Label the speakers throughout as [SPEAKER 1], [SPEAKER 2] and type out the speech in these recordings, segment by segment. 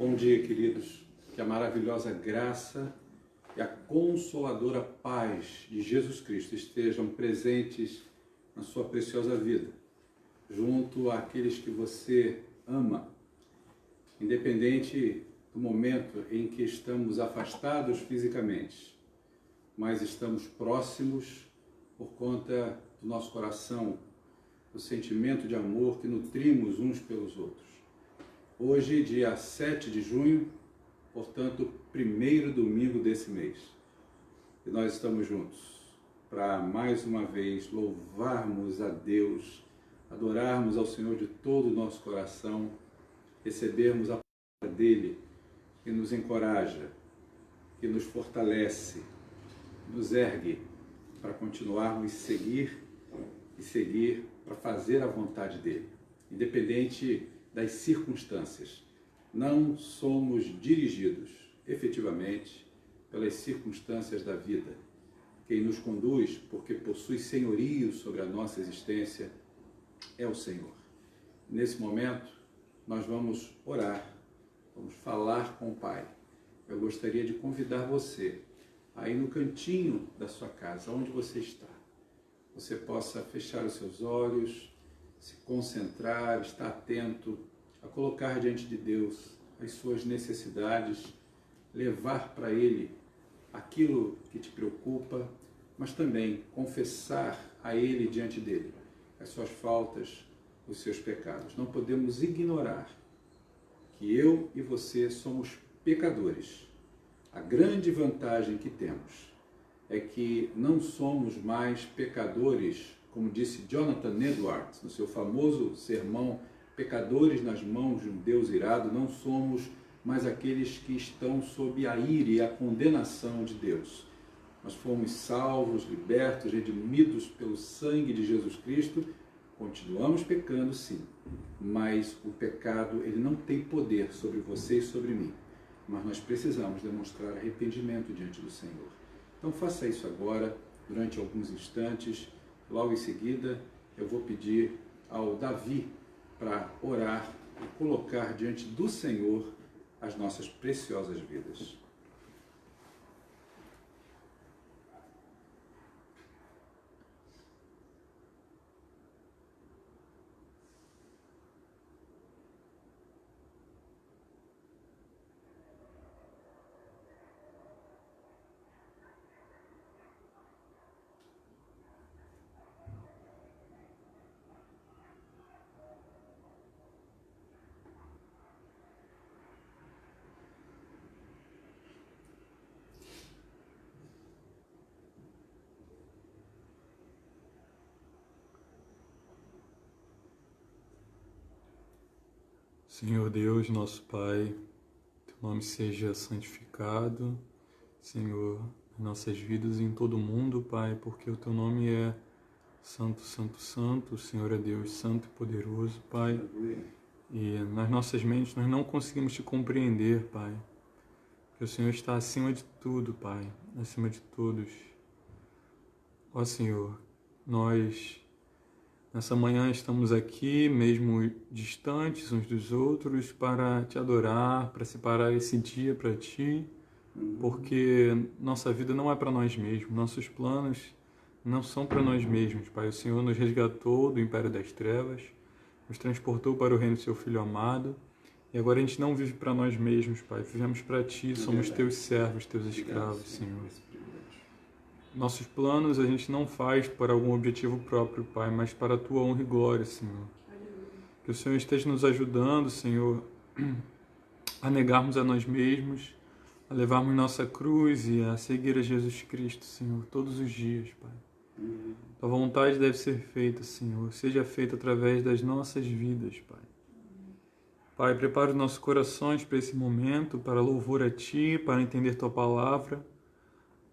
[SPEAKER 1] Bom dia, queridos. Que a maravilhosa graça e a consoladora paz de Jesus Cristo estejam presentes na sua preciosa vida, junto àqueles que você ama, independente do momento em que estamos afastados fisicamente, mas estamos próximos por conta do nosso coração, do sentimento de amor que nutrimos uns pelos outros. Hoje, dia 7 de junho, portanto, primeiro domingo desse mês. E nós estamos juntos para, mais uma vez, louvarmos a Deus, adorarmos ao Senhor de todo o nosso coração, recebermos a palavra dEle, que nos encoraja, que nos fortalece, nos ergue para continuarmos seguir para fazer a vontade dEle, independente das circunstâncias. Não somos dirigidos, efetivamente, pelas circunstâncias da vida. Quem nos conduz, porque possui senhorio sobre a nossa existência, é o Senhor. Nesse momento, nós vamos orar, vamos falar com o Pai. Eu gostaria de convidar você, aí no cantinho da sua casa, onde você está, você possa fechar os seus olhos, se concentrar, estar atento a colocar diante de Deus as suas necessidades, levar para Ele aquilo que te preocupa, mas também confessar a Ele diante dEle as suas faltas, os seus pecados. Não podemos ignorar que eu e você somos pecadores. A grande vantagem que temos é que não somos mais pecadores, como disse Jonathan Edwards no seu famoso sermão Pecadores nas mãos de um Deus irado. Não somos mais aqueles que estão sob a ira e a condenação de Deus. Nós fomos salvos, libertos, redimidos pelo sangue de Jesus Cristo. Continuamos pecando, sim, mas o pecado ele não tem poder sobre você e sobre mim. Mas nós precisamos demonstrar arrependimento diante do Senhor. Então faça isso agora, durante alguns instantes. Logo em seguida, eu vou pedir ao Davi para orar e colocar diante do Senhor as nossas preciosas vidas.
[SPEAKER 2] Senhor Deus, nosso Pai, Teu nome seja santificado, Senhor, em nossas vidas e em todo o mundo, Pai, porque o Teu nome é Santo, Santo, Santo, o Senhor é Deus Santo e poderoso, Pai. E nas nossas mentes nós não conseguimos Te compreender, Pai, porque o Senhor está acima de tudo, Pai, acima de todos. Ó Senhor, nós nessa manhã estamos aqui, mesmo distantes uns dos outros, para Te adorar, para separar esse dia para Ti, porque nossa vida não é para nós mesmos, nossos planos não são para nós mesmos, Pai. O Senhor nos resgatou do império das trevas, nos transportou para o reino do Seu Filho amado, e agora a gente não vive para nós mesmos, Pai. Vivemos para Ti, somos Teus servos, Teus escravos, Senhor. Nossos planos a gente não faz para algum objetivo próprio, Pai, mas para a Tua honra e glória, Senhor. Que o Senhor esteja nos ajudando, Senhor, a negarmos a nós mesmos, a levarmos nossa cruz e a seguir a Jesus Cristo, Senhor, todos os dias, Pai. Tua vontade deve ser feita, Senhor, seja feita através das nossas vidas, Pai. Pai, prepara os nossos corações para esse momento, para louvor a Ti, para entender Tua palavra,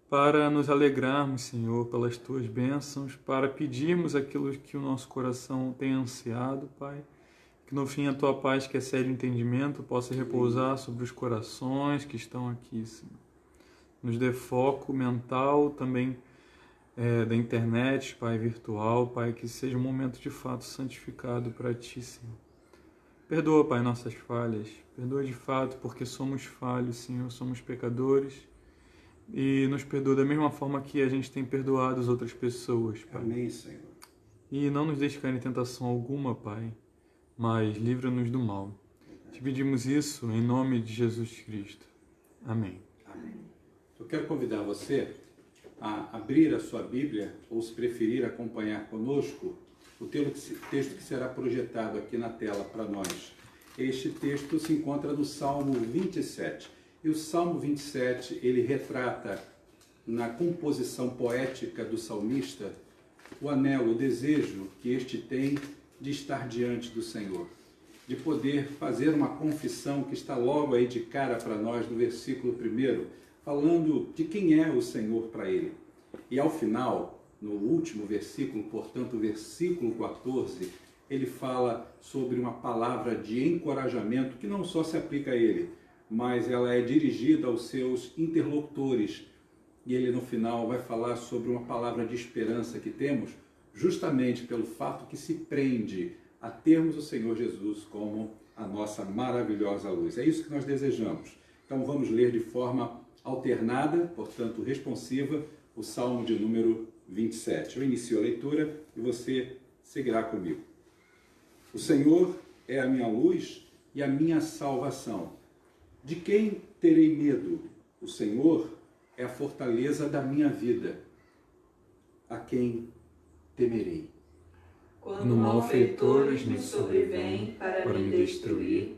[SPEAKER 2] para nos alegrarmos, Senhor, pelas Tuas bênçãos, para pedirmos aquilo que o nosso coração tem ansiado, Pai, que no fim a Tua paz, que excede o entendimento, possa repousar sobre os corações que estão aqui, Senhor. Nos dê foco mental também da internet, Pai, virtual, Pai, que seja um momento de fato santificado para Ti, Senhor. Perdoa, Pai, nossas falhas. Perdoa de fato, porque somos falhos, Senhor, somos pecadores. E nos perdoa da mesma forma que a gente tem perdoado as outras pessoas, Pai.
[SPEAKER 1] Amém, Senhor.
[SPEAKER 2] E não nos deixe cair em tentação alguma, Pai, mas livra-nos do mal. Te pedimos isso em nome de Jesus Cristo. Amém.
[SPEAKER 1] Amém. Eu quero convidar você a abrir a sua Bíblia, ou se preferir acompanhar conosco, o texto que será projetado aqui na tela para nós. Este texto se encontra no Salmo 27. E o Salmo 27, ele retrata, na composição poética do salmista, o anelo, o desejo que este tem de estar diante do Senhor, de poder fazer uma confissão que está logo aí de cara para nós no versículo 1, falando de quem é o Senhor para ele. E ao final, no último versículo, portanto, o versículo 14, ele fala sobre uma palavra de encorajamento que não só se aplica a ele, mas ela é dirigida aos seus interlocutores. E ele, no final, vai falar sobre uma palavra de esperança que temos, justamente pelo fato que se prende a termos o Senhor Jesus como a nossa maravilhosa luz. É isso que nós desejamos. Então vamos ler de forma alternada, portanto responsiva, o Salmo de número 27. Eu inicio a leitura e você seguirá comigo. O Senhor é a minha luz e a minha salvação. De quem terei medo? O Senhor é a fortaleza da minha vida. A quem temerei?
[SPEAKER 3] Quando malfeitores me sobrevêm para me destruir,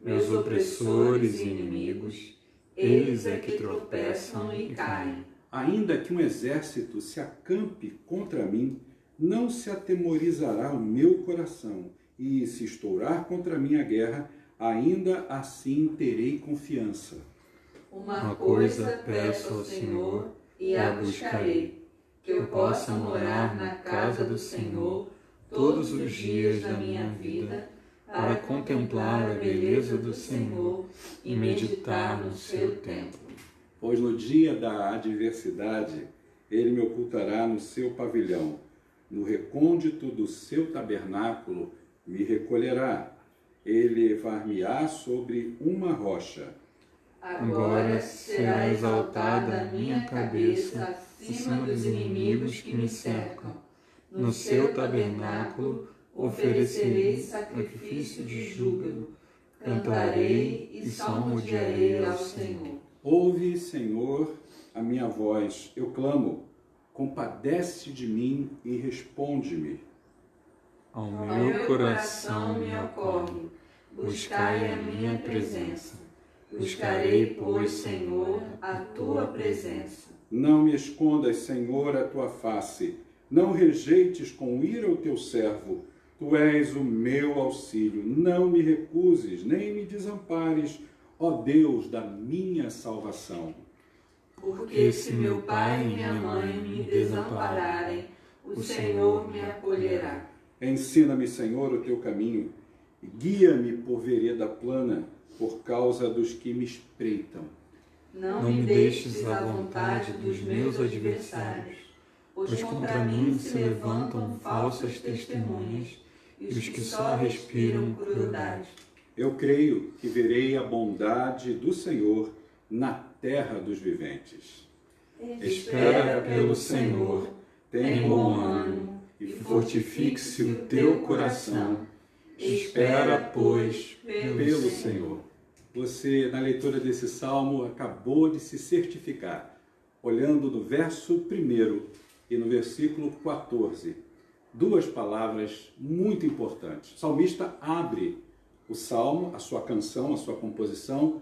[SPEAKER 3] meus opressores e inimigos, eles é que tropeçam e caem.
[SPEAKER 1] Ainda que um exército se acampe contra mim, não se atemorizará o meu coração, e se estourar contra mim a guerra, ainda assim terei confiança.
[SPEAKER 3] Uma coisa peço ao Senhor e a buscarei, que eu possa morar na casa do Senhor todos os dias da minha vida, para contemplar a beleza do Senhor e meditar no seu templo.
[SPEAKER 1] Pois no dia da adversidade, ele me ocultará no seu pavilhão, no recôndito do seu tabernáculo me recolherá, ele levar-me-á sobre uma rocha.
[SPEAKER 3] Agora será exaltada a minha cabeça acima dos inimigos que me cercam. No seu tabernáculo oferecerei sacrifício de júbilo, cantarei e salmodiarei ao Senhor.
[SPEAKER 1] Ouve, Senhor, a minha voz, eu clamo, compadece de mim e responde-me.
[SPEAKER 2] Ao
[SPEAKER 3] Ao
[SPEAKER 2] meu
[SPEAKER 3] coração me ocorre, buscai a minha presença. Buscarei, pois, Senhor, a tua presença.
[SPEAKER 1] Não me escondas, Senhor, a tua face, não rejeites com ira o teu servo. Tu és o meu auxílio, não me recuses, nem me desampares, ó Deus da minha salvação.
[SPEAKER 3] Porque se meu pai e minha mãe me desampararem, o Senhor me acolherá.
[SPEAKER 1] Ensina-me, Senhor, o teu caminho, e guia-me por vereda plana, por causa dos que me espreitam.
[SPEAKER 3] Não me deixes à vontade dos meus adversários, pois contra mim se levantam falsas testemunhas e os que só respiram crueldade.
[SPEAKER 1] Eu creio que verei a bondade do Senhor na terra dos viventes.
[SPEAKER 3] Espera pelo Senhor, tem bom ânimo
[SPEAKER 1] e
[SPEAKER 3] fortifique-se o teu coração. Espera, pois,
[SPEAKER 1] pelo Senhor. Você, na leitura desse salmo, acabou de se certificar, olhando no verso 1 e no versículo 14. Duas palavras muito importantes. O salmista abre o salmo, a sua canção, a sua composição,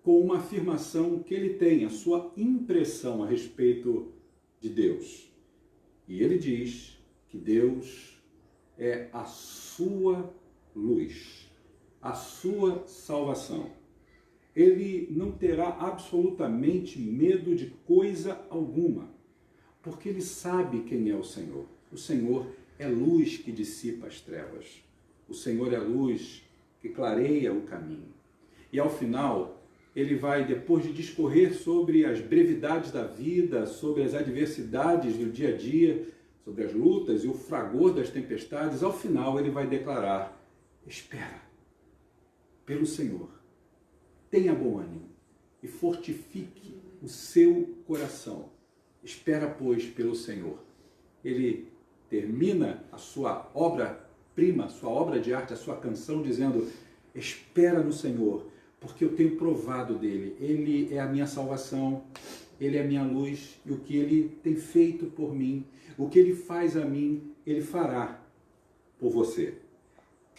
[SPEAKER 1] com uma afirmação que ele tem, a sua impressão a respeito de Deus. E ele diz que Deus é a sua luz, a sua salvação. Ele não terá absolutamente medo de coisa alguma, porque ele sabe quem é o Senhor. O Senhor é luz que dissipa as trevas. O Senhor é luz que clareia o caminho. E ao final, ele vai, depois de discorrer sobre as brevidades da vida, sobre as adversidades do dia a dia, sobre as lutas e o fragor das tempestades, ao final ele vai declarar: espera, pelo Senhor. Tenha bom ânimo e fortifique o seu coração. Espera, pois, pelo Senhor. Ele termina a sua obra-prima, a sua obra de arte, a sua canção, dizendo: espera no Senhor, porque eu tenho provado dele. Ele é a minha salvação, ele é a minha luz, e o que ele tem feito por mim, o que ele faz a mim, ele fará por você.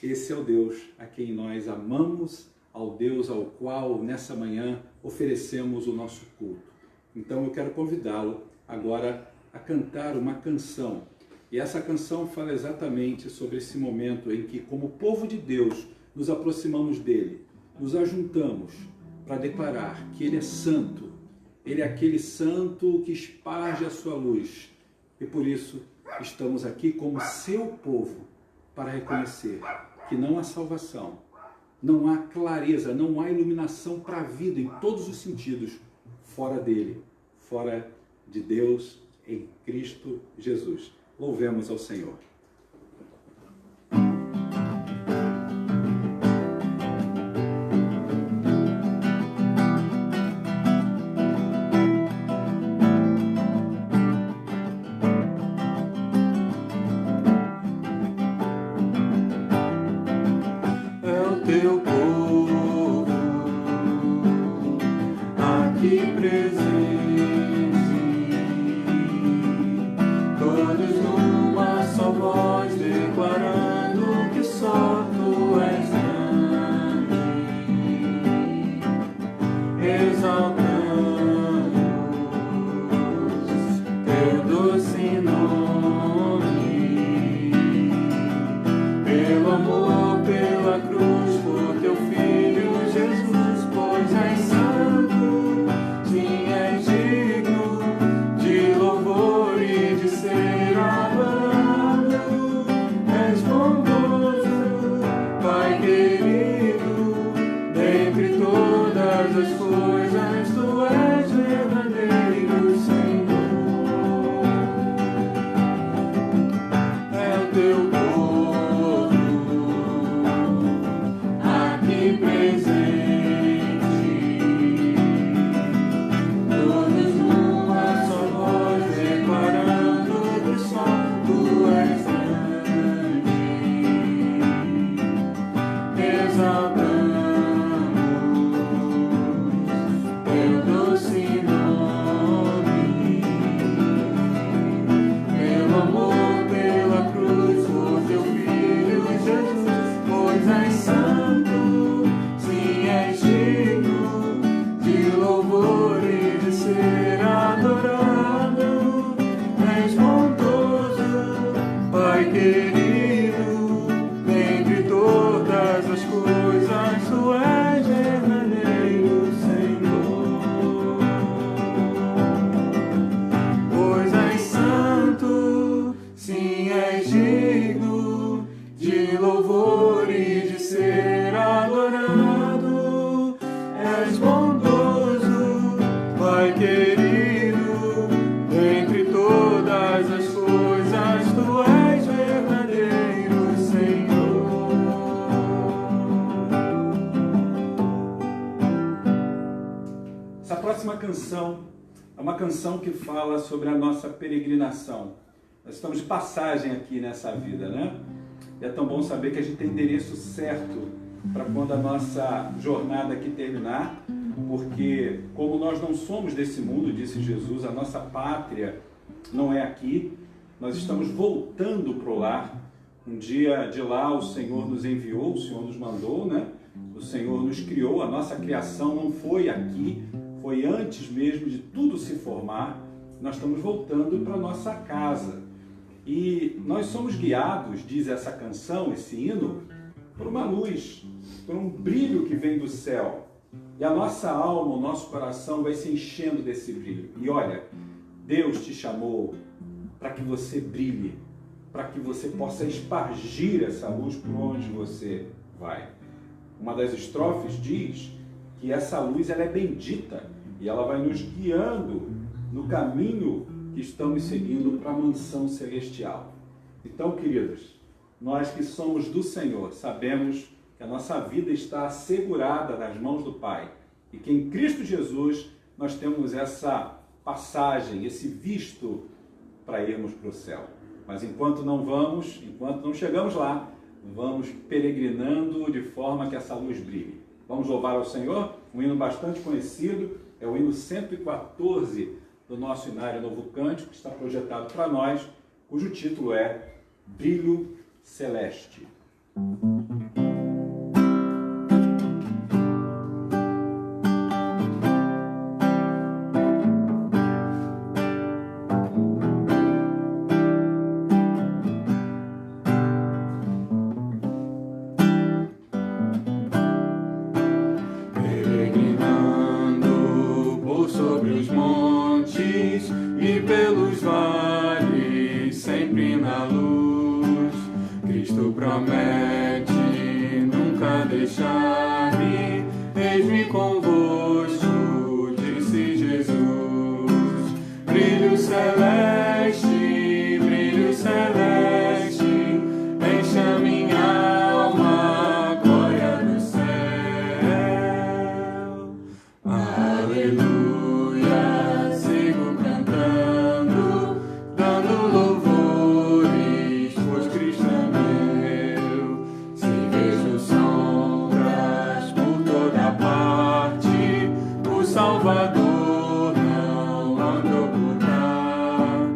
[SPEAKER 1] Esse é o Deus a quem nós amamos, ao Deus ao qual nessa manhã oferecemos o nosso culto. Então eu quero convidá-lo agora a cantar uma canção. E essa canção fala exatamente sobre esse momento em que, como povo de Deus, nos aproximamos dele, nos ajuntamos para declarar que ele é santo, ele é aquele santo que esparge a sua luz. E por isso estamos aqui como seu povo para reconhecer que não há salvação, não há clareza, não há iluminação para a vida em todos os sentidos fora dele, fora de Deus em Cristo Jesus. Louvemos ao Senhor.
[SPEAKER 2] É o teu povo aqui presente, todos numa só voz declarando que só tu és grande, exaltamos teu doce nome, pelo amor, pela cruz, por teu Filho Jesus, pois és santo, sim, és digno de louvor e de ser adorado. És bondoso, Pai querido, dentre todas as coisas, tu és verdadeiro Senhor. É o teu povo aqui presente, todos numa só voz declarando que só tu és grande, exaltamos teu doce nome, pelo amor, pela cruz, por teu Filho Jesus, pois és santo, sim, és digno de louvor e de ser adorado. És bondoso, Pai querido, dentre todas as coisas, tu és verdadeiro Senhor. Pois és santo, sim, és digno de louvor e de ser adorado. És bondoso, Pai querido, dentre todas as coisas, tu és verdadeiro Senhor.
[SPEAKER 1] Essa próxima canção é uma canção que fala sobre a nossa peregrinação. Nós estamos de passagem aqui nessa vida, né? E é tão bom saber que a gente tem endereço certo para quando a nossa jornada aqui terminar, porque como nós não somos desse mundo, disse Jesus, a nossa pátria não é aqui, nós estamos voltando para o lar. Um dia de lá o Senhor nos enviou, o Senhor nos mandou, né? O Senhor nos criou, a nossa criação não foi aqui, foi antes mesmo de tudo se formar. Nós estamos voltando para a nossa casa. E nós somos guiados, diz essa canção, esse hino, por uma luz, por um brilho que vem do céu. E a nossa alma, o nosso coração vai se enchendo desse brilho. E olha, Deus te chamou para que você brilhe, para que você possa espargir essa luz por onde você vai. Uma das estrofes diz que essa luz ela é bendita e ela vai nos guiando no caminho que estamos seguindo para a mansão celestial. Então, queridos, nós que somos do Senhor, sabemos que a nossa vida está assegurada nas mãos do Pai e que em Cristo Jesus nós temos essa passagem, esse visto para irmos para o céu. Mas enquanto não chegamos lá, vamos peregrinando de forma que essa luz brilhe. Vamos louvar ao Senhor, um hino bastante conhecido, é o hino 114 do nosso Inário Novo Cântico, que está projetado para nós, cujo título é Brilho Celeste.
[SPEAKER 2] Promete nunca deixar-me, eis-me convosco, disse Jesus. Brilho celeste, encha minha alma, glória do céu. Aleluia, sigo cantando, dando louvores, pois Cristo é meu. Salvador não anda a ocultar,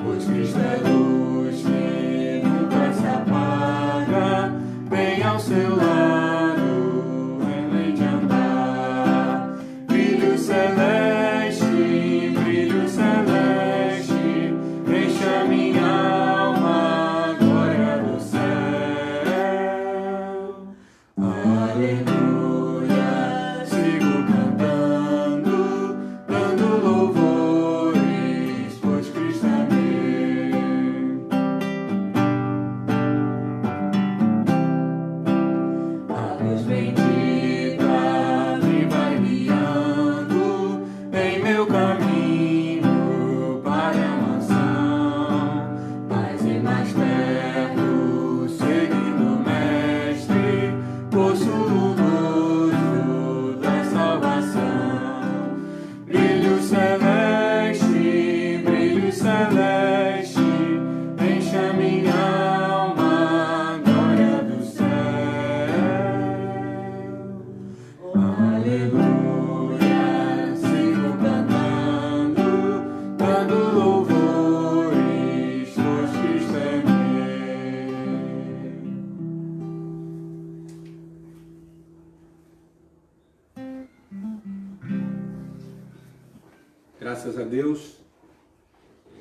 [SPEAKER 2] pois Cristo é luz que nunca se apaga, bem ao seu lado em lei de andar. Brilho celeste, encha minha alma, glória do céu. Aleluia.
[SPEAKER 1] Graças a Deus,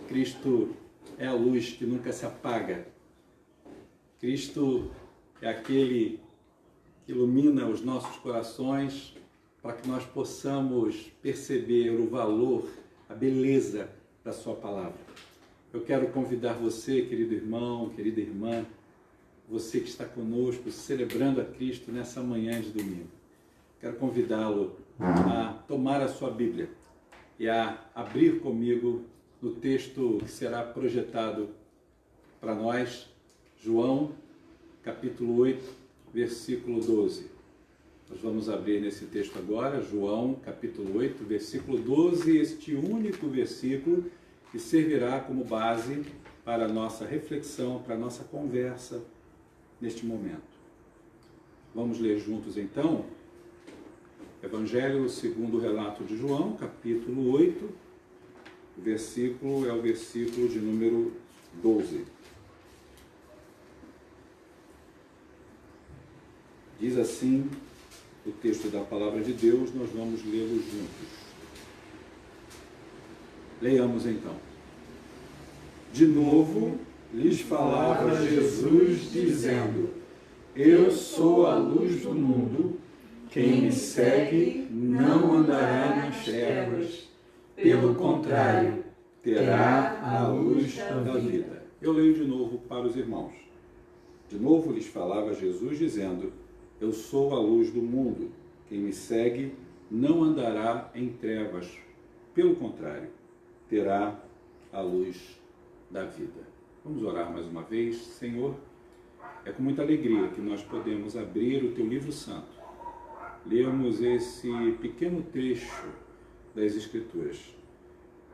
[SPEAKER 1] Cristo é a luz que nunca se apaga. Cristo é aquele que ilumina os nossos corações para que nós possamos perceber o valor, a beleza da sua palavra. Eu quero convidar você, querido irmão, querida irmã, você que está conosco, celebrando a Cristo nessa manhã de domingo. Quero convidá-lo a tomar a sua Bíblia e a abrir comigo no texto que será projetado para nós, João, capítulo 8, versículo 12. Nós vamos abrir nesse texto agora, João, capítulo 8, versículo 12, este único versículo que servirá como base para a nossa reflexão, para a nossa conversa neste momento. Vamos ler juntos então Evangelho segundo o relato de João, capítulo 8, o versículo é o versículo de número 12. Diz assim o texto da palavra de Deus, nós vamos lê-lo juntos. Leiamos então. De novo lhes falava Jesus, dizendo: Eu sou a luz do mundo. Quem me segue não andará nas trevas, pelo contrário, terá a luz da vida. Eu leio de novo para os irmãos. De novo lhes falava Jesus, dizendo: Eu sou a luz do mundo. Quem me segue não andará em trevas, pelo contrário, terá a luz da vida. Vamos orar mais uma vez. Senhor, É com muita alegria que nós podemos abrir o Teu livro santo, lermos esse pequeno trecho das Escrituras.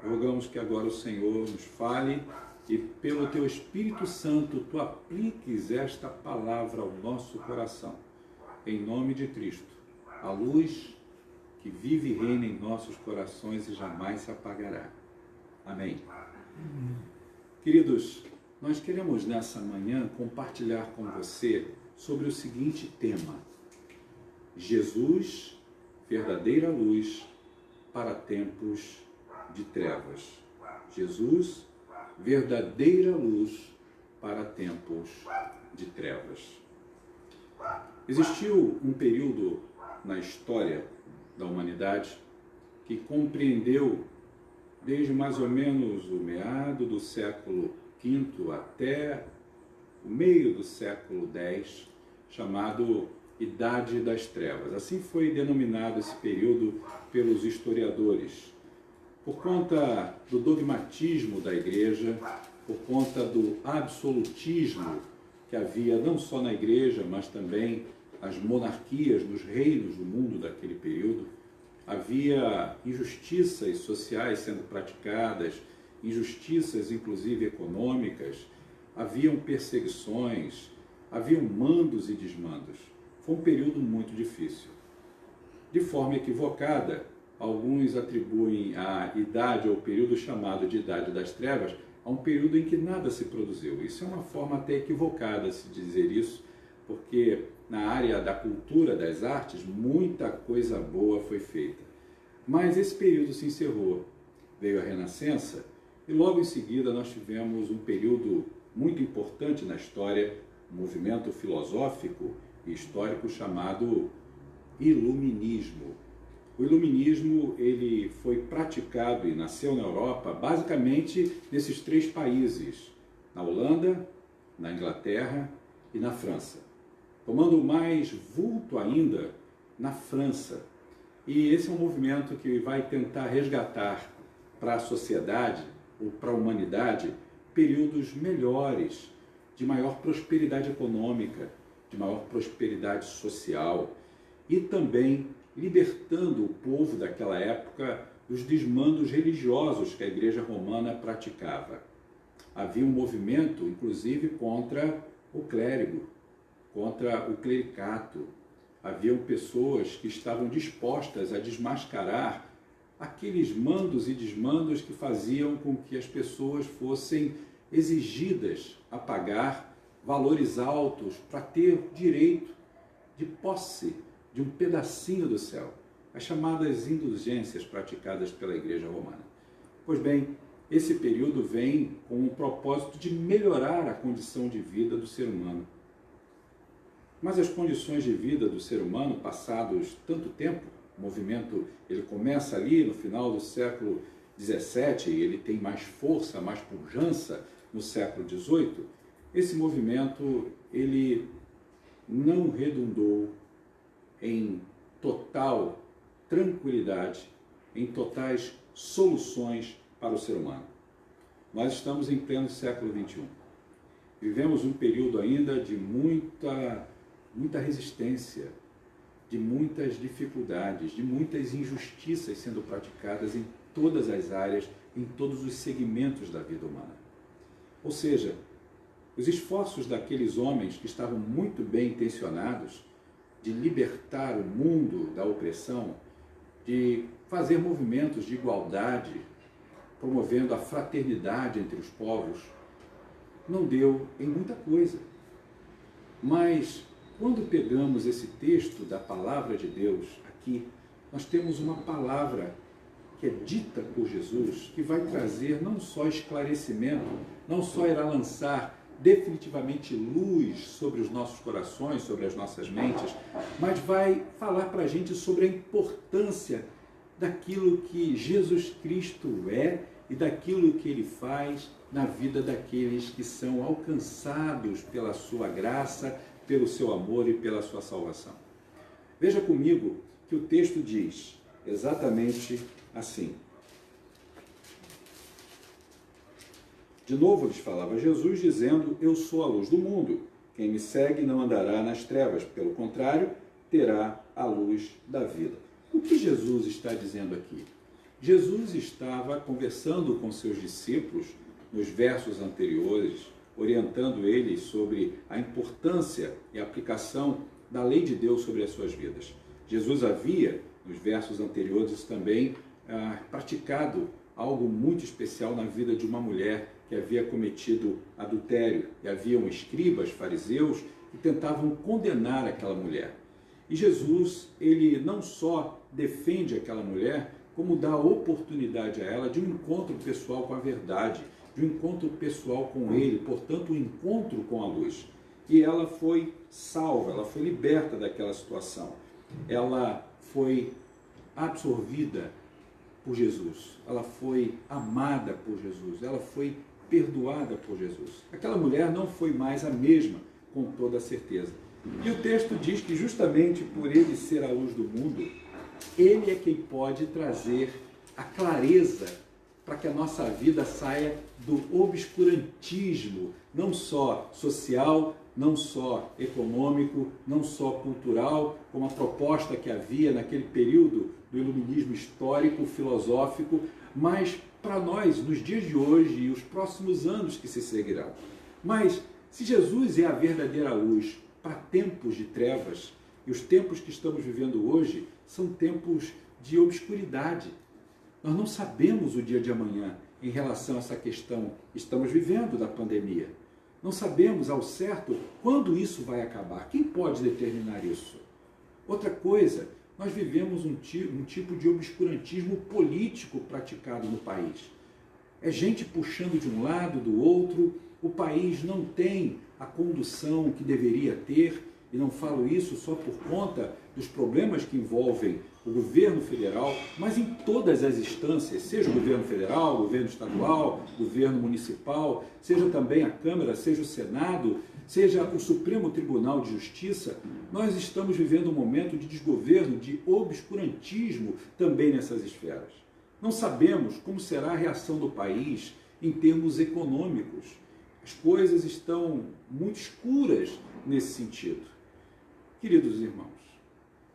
[SPEAKER 1] Rogamos que agora o Senhor nos fale e pelo Teu Espírito Santo Tu apliques esta palavra ao nosso coração. Em nome de Cristo, a luz que vive e reina em nossos corações e jamais se apagará. Amém. Queridos, nós queremos nessa manhã compartilhar com você sobre o seguinte tema: Jesus, verdadeira luz para tempos de trevas. Jesus, verdadeira luz para tempos de trevas. Existiu um período na história da humanidade que compreendeu desde mais ou menos o meado do século V até o meio do século X, chamado Idade das Trevas. Assim foi denominado esse período pelos historiadores. Por conta do dogmatismo da Igreja, por conta do absolutismo que havia não só na Igreja, mas também nas monarquias, nos reinos do mundo daquele período, havia injustiças sociais sendo praticadas, injustiças inclusive econômicas, haviam perseguições, haviam mandos e desmandos. Foi um período muito difícil. De forma equivocada, alguns atribuem a idade ou período chamado de Idade das Trevas a um período em que nada se produziu. Isso é uma forma até equivocada de se dizer isso, porque na área da cultura, das artes, muita coisa boa foi feita. Mas esse período se encerrou. Veio a Renascença e logo em seguida nós tivemos um período muito importante na história, um movimento filosófico e histórico chamado Iluminismo. O Iluminismo ele foi praticado e nasceu na Europa basicamente nesses três países, na Holanda, na Inglaterra e na França, tomando mais vulto ainda na França. E esse é um movimento que vai tentar resgatar para a sociedade ou para a humanidade períodos melhores, de maior prosperidade econômica, de maior prosperidade social e também libertando o povo daquela época dos desmandos religiosos que a Igreja Romana praticava. Havia um movimento, inclusive, contra o clérigo, contra o clericato. Haviam pessoas que estavam dispostas a desmascarar aqueles mandos e desmandos que faziam com que as pessoas fossem exigidas a pagar valores altos para ter direito de posse de um pedacinho do céu, as chamadas indulgências praticadas pela Igreja Romana. Pois bem, esse período vem com o propósito de melhorar a condição de vida do ser humano. Mas as condições de vida do ser humano, passados tanto tempo, o movimento ele começa ali no final do século XVII e ele tem mais força, mais pujança no século XVIII, esse movimento ele não redundou em total tranquilidade, em totais soluções para o ser humano. Nós estamos em pleno século XXI. Vivemos um período ainda de muita resistência, de muitas dificuldades, de muitas injustiças sendo praticadas em todas as áreas, em todos os segmentos da vida humana. Ou seja, os esforços daqueles homens que estavam muito bem intencionados de libertar o mundo da opressão, de fazer movimentos de igualdade, promovendo a fraternidade entre os povos, não deu em muita coisa. Mas quando pegamos esse texto da palavra de Deus aqui, nós temos uma palavra que é dita por Jesus, que vai trazer não só esclarecimento, não só irá lançar definitivamente luz sobre os nossos corações, sobre as nossas mentes, mas vai falar para a gente sobre a importância daquilo que Jesus Cristo é e daquilo que Ele faz na vida daqueles que são alcançados pela sua graça, pelo seu amor e pela sua salvação. Veja comigo que o texto diz exatamente assim. De novo lhes falava Jesus, dizendo: eu sou a luz do mundo. Quem me segue não andará nas trevas, pelo contrário, terá a luz da vida. O que Jesus está dizendo aqui? Jesus estava conversando com seus discípulos nos versos anteriores, orientando eles sobre a importância e a aplicação da lei de Deus sobre as suas vidas. Jesus havia, nos versos anteriores, também praticado algo muito especial na vida de uma mulher que havia cometido adultério. E haviam escribas, fariseus, que tentavam condenar aquela mulher. E Jesus, ele não só defende aquela mulher, como dá oportunidade a ela de um encontro pessoal com a verdade, de um encontro pessoal com ele, portanto, um encontro com a luz. E ela foi salva, ela foi liberta daquela situação. Ela foi absorvida por Jesus, ela foi amada por Jesus, ela foi perdoada por Jesus. Aquela mulher não foi mais a mesma, com toda certeza. E o texto diz que justamente por ele ser a luz do mundo, ele é quem pode trazer a clareza para que a nossa vida saia do obscurantismo, não só social, não só econômico, não só cultural, como a proposta que havia naquele período do iluminismo histórico, filosófico, mas para nós, nos dias de hoje e os próximos anos que se seguirão. Mas, se Jesus é a verdadeira luz para tempos de trevas, e os tempos que estamos vivendo hoje são tempos de obscuridade. Nós não sabemos o dia de amanhã em relação a essa questão que estamos vivendo da pandemia. Não sabemos ao certo quando isso vai acabar. Quem pode determinar isso? Outra coisa, nós vivemos um tipo de obscurantismo político praticado no país. É gente puxando de um lado, do outro. O país não tem a condução que deveria ter, e não falo isso só por conta dos problemas que envolvem o governo federal, mas em todas as instâncias, seja o governo federal, o governo estadual, o governo municipal, seja também a Câmara, seja o Senado, seja o Supremo Tribunal de Justiça, nós estamos vivendo um momento de desgoverno, de obscurantismo também nessas esferas. Não sabemos como será a reação do país em termos econômicos. As coisas estão muito escuras nesse sentido. Queridos irmãos,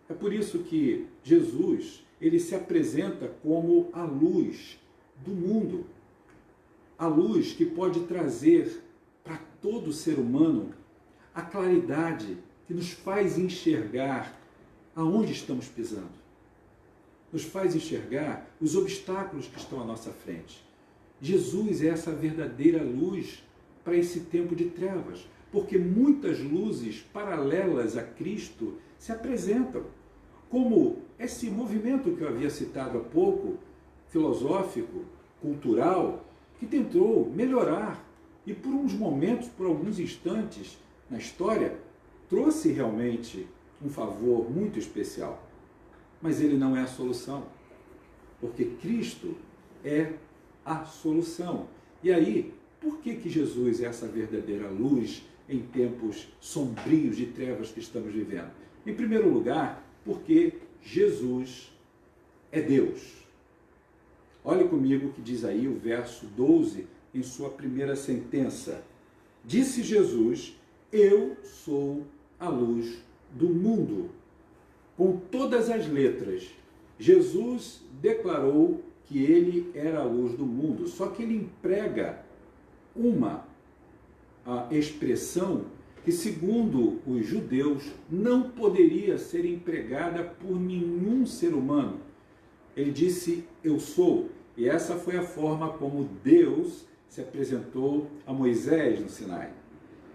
[SPEAKER 1] é por isso que Jesus, ele se apresenta como a luz do mundo. A luz que pode trazer para todo ser humano a claridade que nos faz enxergar aonde estamos pisando. Nos faz enxergar os obstáculos que estão à nossa frente. Jesus é essa verdadeira luz para esse tempo de trevas, porque muitas luzes paralelas a Cristo se apresentam, como esse movimento que eu havia citado há pouco, filosófico, cultural, que tentou melhorar e por uns momentos, por alguns instantes na história, trouxe realmente um favor muito especial. Mas ele não é a solução, porque Cristo é a solução. E aí, por que Jesus é essa verdadeira luz em tempos sombrios de trevas que estamos vivendo? Em primeiro lugar, porque Jesus é Deus. Olhe comigo o que diz aí o verso 12 em sua primeira sentença. Disse Jesus: eu sou a luz do mundo. Com todas as letras, Jesus declarou que ele era a luz do mundo, só que ele emprega uma expressão que, segundo os judeus, não poderia ser empregada por nenhum ser humano. Ele disse, eu sou, e essa foi a forma como Deus se apresentou a Moisés no Sinai.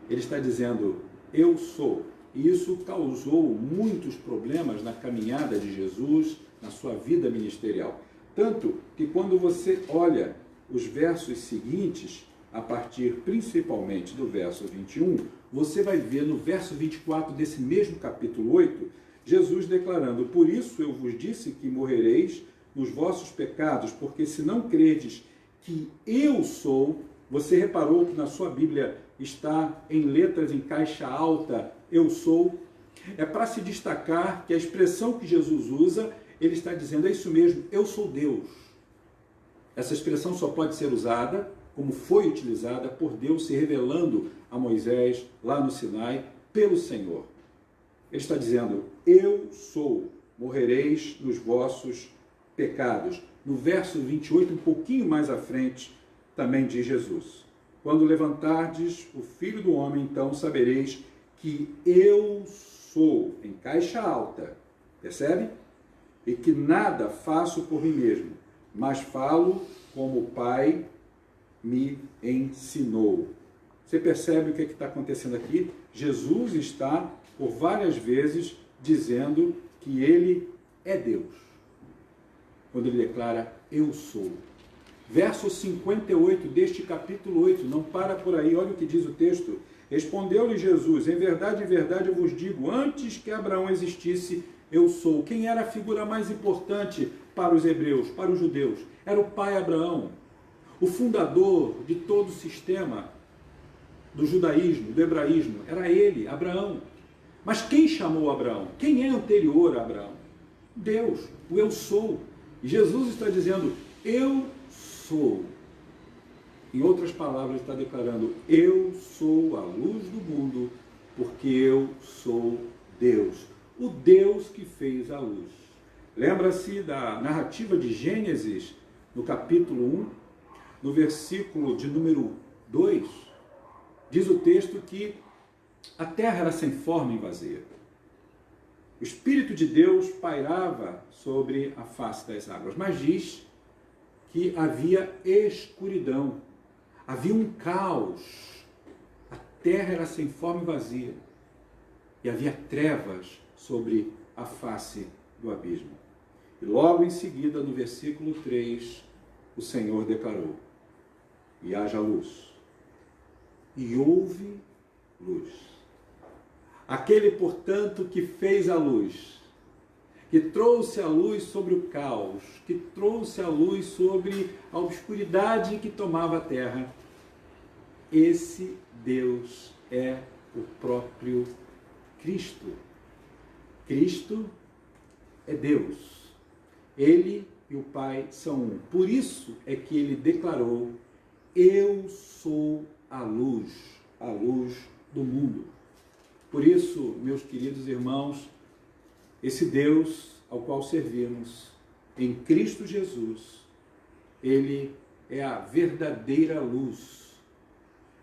[SPEAKER 1] Ele está dizendo, eu sou. E isso causou muitos problemas na caminhada de Jesus, na sua vida ministerial. Tanto que quando você olha os versos seguintes, a partir principalmente do verso 21, você vai ver no verso 24 desse mesmo capítulo 8, Jesus declarando, por isso eu vos disse que morrereis nos vossos pecados, porque se não credes que eu sou, você reparou que na sua Bíblia está em letras em caixa alta, eu sou, é para se destacar que a expressão que Jesus usa, ele está dizendo, é isso mesmo, eu sou Deus. Essa expressão só pode ser usada como foi utilizada por Deus se revelando a Moisés lá no Sinai pelo Senhor. Ele está dizendo, eu sou, morrereis nos vossos pecados. No verso 28, um pouquinho mais à frente, também diz Jesus, quando levantardes o Filho do Homem, então sabereis que eu sou, em caixa alta, percebe? E que nada faço por mim mesmo, mas falo como o Pai me ensinou. Você percebe o que está acontecendo aqui? Jesus está, por várias vezes, dizendo que ele é Deus. Quando ele declara, eu sou. Verso 58 deste capítulo 8, não para por aí, olha o que diz o texto. Respondeu-lhe Jesus, em verdade eu vos digo, antes que Abraão existisse, eu sou. Quem era a figura mais importante para os hebreus, para os judeus? Era o pai Abraão, o fundador de todo o sistema do judaísmo, do hebraísmo. Era ele, Abraão. Mas quem chamou Abraão? Quem é anterior a Abraão? Deus, o eu sou. E Jesus está dizendo, eu sou. Em outras palavras, está declarando, eu sou a luz do mundo, porque eu sou Deus. O Deus que fez a luz. Lembra-se da narrativa de Gênesis, no capítulo 1, no versículo de número 2, diz o texto que a terra era sem forma e vazia. O Espírito de Deus pairava sobre a face das águas, mas diz que havia escuridão, havia um caos, a terra era sem forma e vazia, e havia trevas sobre a face do abismo. E logo em seguida, no versículo 3, o Senhor declarou, e haja luz, e houve luz. Aquele, portanto, que fez a luz, que trouxe a luz sobre o caos, que trouxe a luz sobre a obscuridade que tomava a terra, esse Deus é o próprio Cristo. Cristo é Deus. Ele e o Pai são um. Por isso é que ele declarou, eu sou a luz do mundo. Por isso, meus queridos irmãos, esse Deus ao qual servimos em Cristo Jesus, ele é a verdadeira luz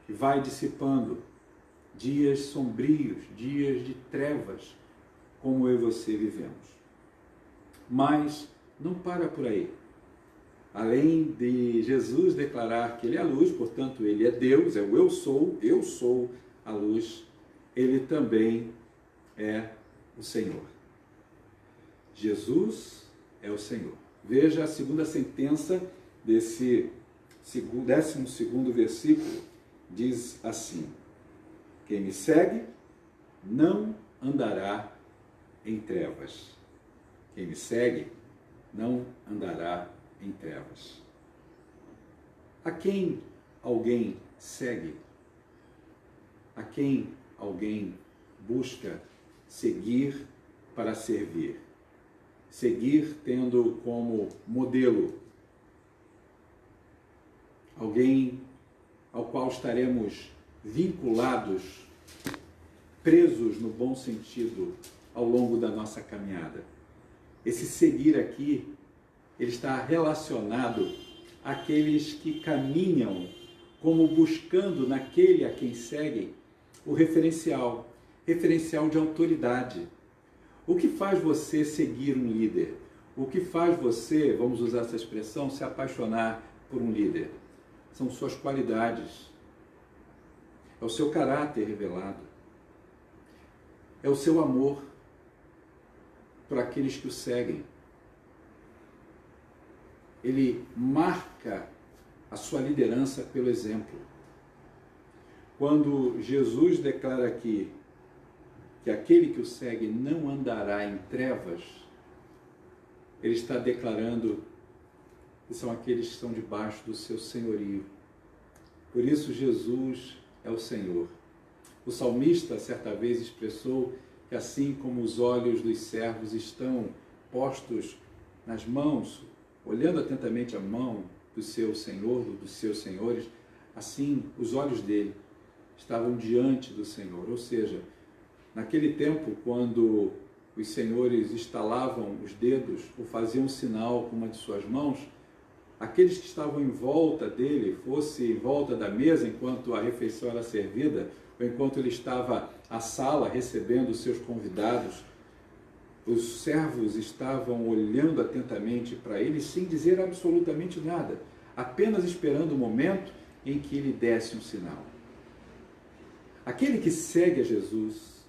[SPEAKER 1] que vai dissipando dias sombrios, dias de trevas, como eu e você vivemos. Mas não para por aí. Além de Jesus declarar que ele é a luz, portanto ele é Deus, é o eu sou a luz, ele também é o Senhor. Jesus é o Senhor. Veja a segunda sentença desse 12º versículo, diz assim, quem me segue não andará em trevas. Quem me segue não andará em trevas. A quem alguém segue? A quem alguém busca seguir para servir? Seguir tendo como modelo alguém ao qual estaremos vinculados, presos no bom sentido ao longo da nossa caminhada. Esse seguir aqui, ele está relacionado àqueles que caminham como buscando naquele a quem seguem o referencial de autoridade. O que faz você seguir um líder? O que faz você, vamos usar essa expressão, se apaixonar por um líder? São suas qualidades. É o seu caráter revelado. É o seu amor por aqueles que o seguem. Ele marca a sua liderança pelo exemplo. Quando Jesus declara aqui que aquele que o segue não andará em trevas, ele está declarando que são aqueles que estão debaixo do seu senhorio. Por isso Jesus é o Senhor. O salmista certa vez expressou que assim como os olhos dos servos estão postos nas mãos, olhando atentamente a mão do seu Senhor, dos seus senhores, assim os olhos dele estavam diante do Senhor. Ou seja, naquele tempo, quando os senhores estalavam os dedos ou faziam um sinal com uma de suas mãos, aqueles que estavam em volta dele, fosse em volta da mesa enquanto a refeição era servida, ou enquanto ele estava à sala recebendo os seus convidados, os servos estavam olhando atentamente para ele sem dizer absolutamente nada, apenas esperando o momento em que ele desse um sinal. Aquele que segue a Jesus,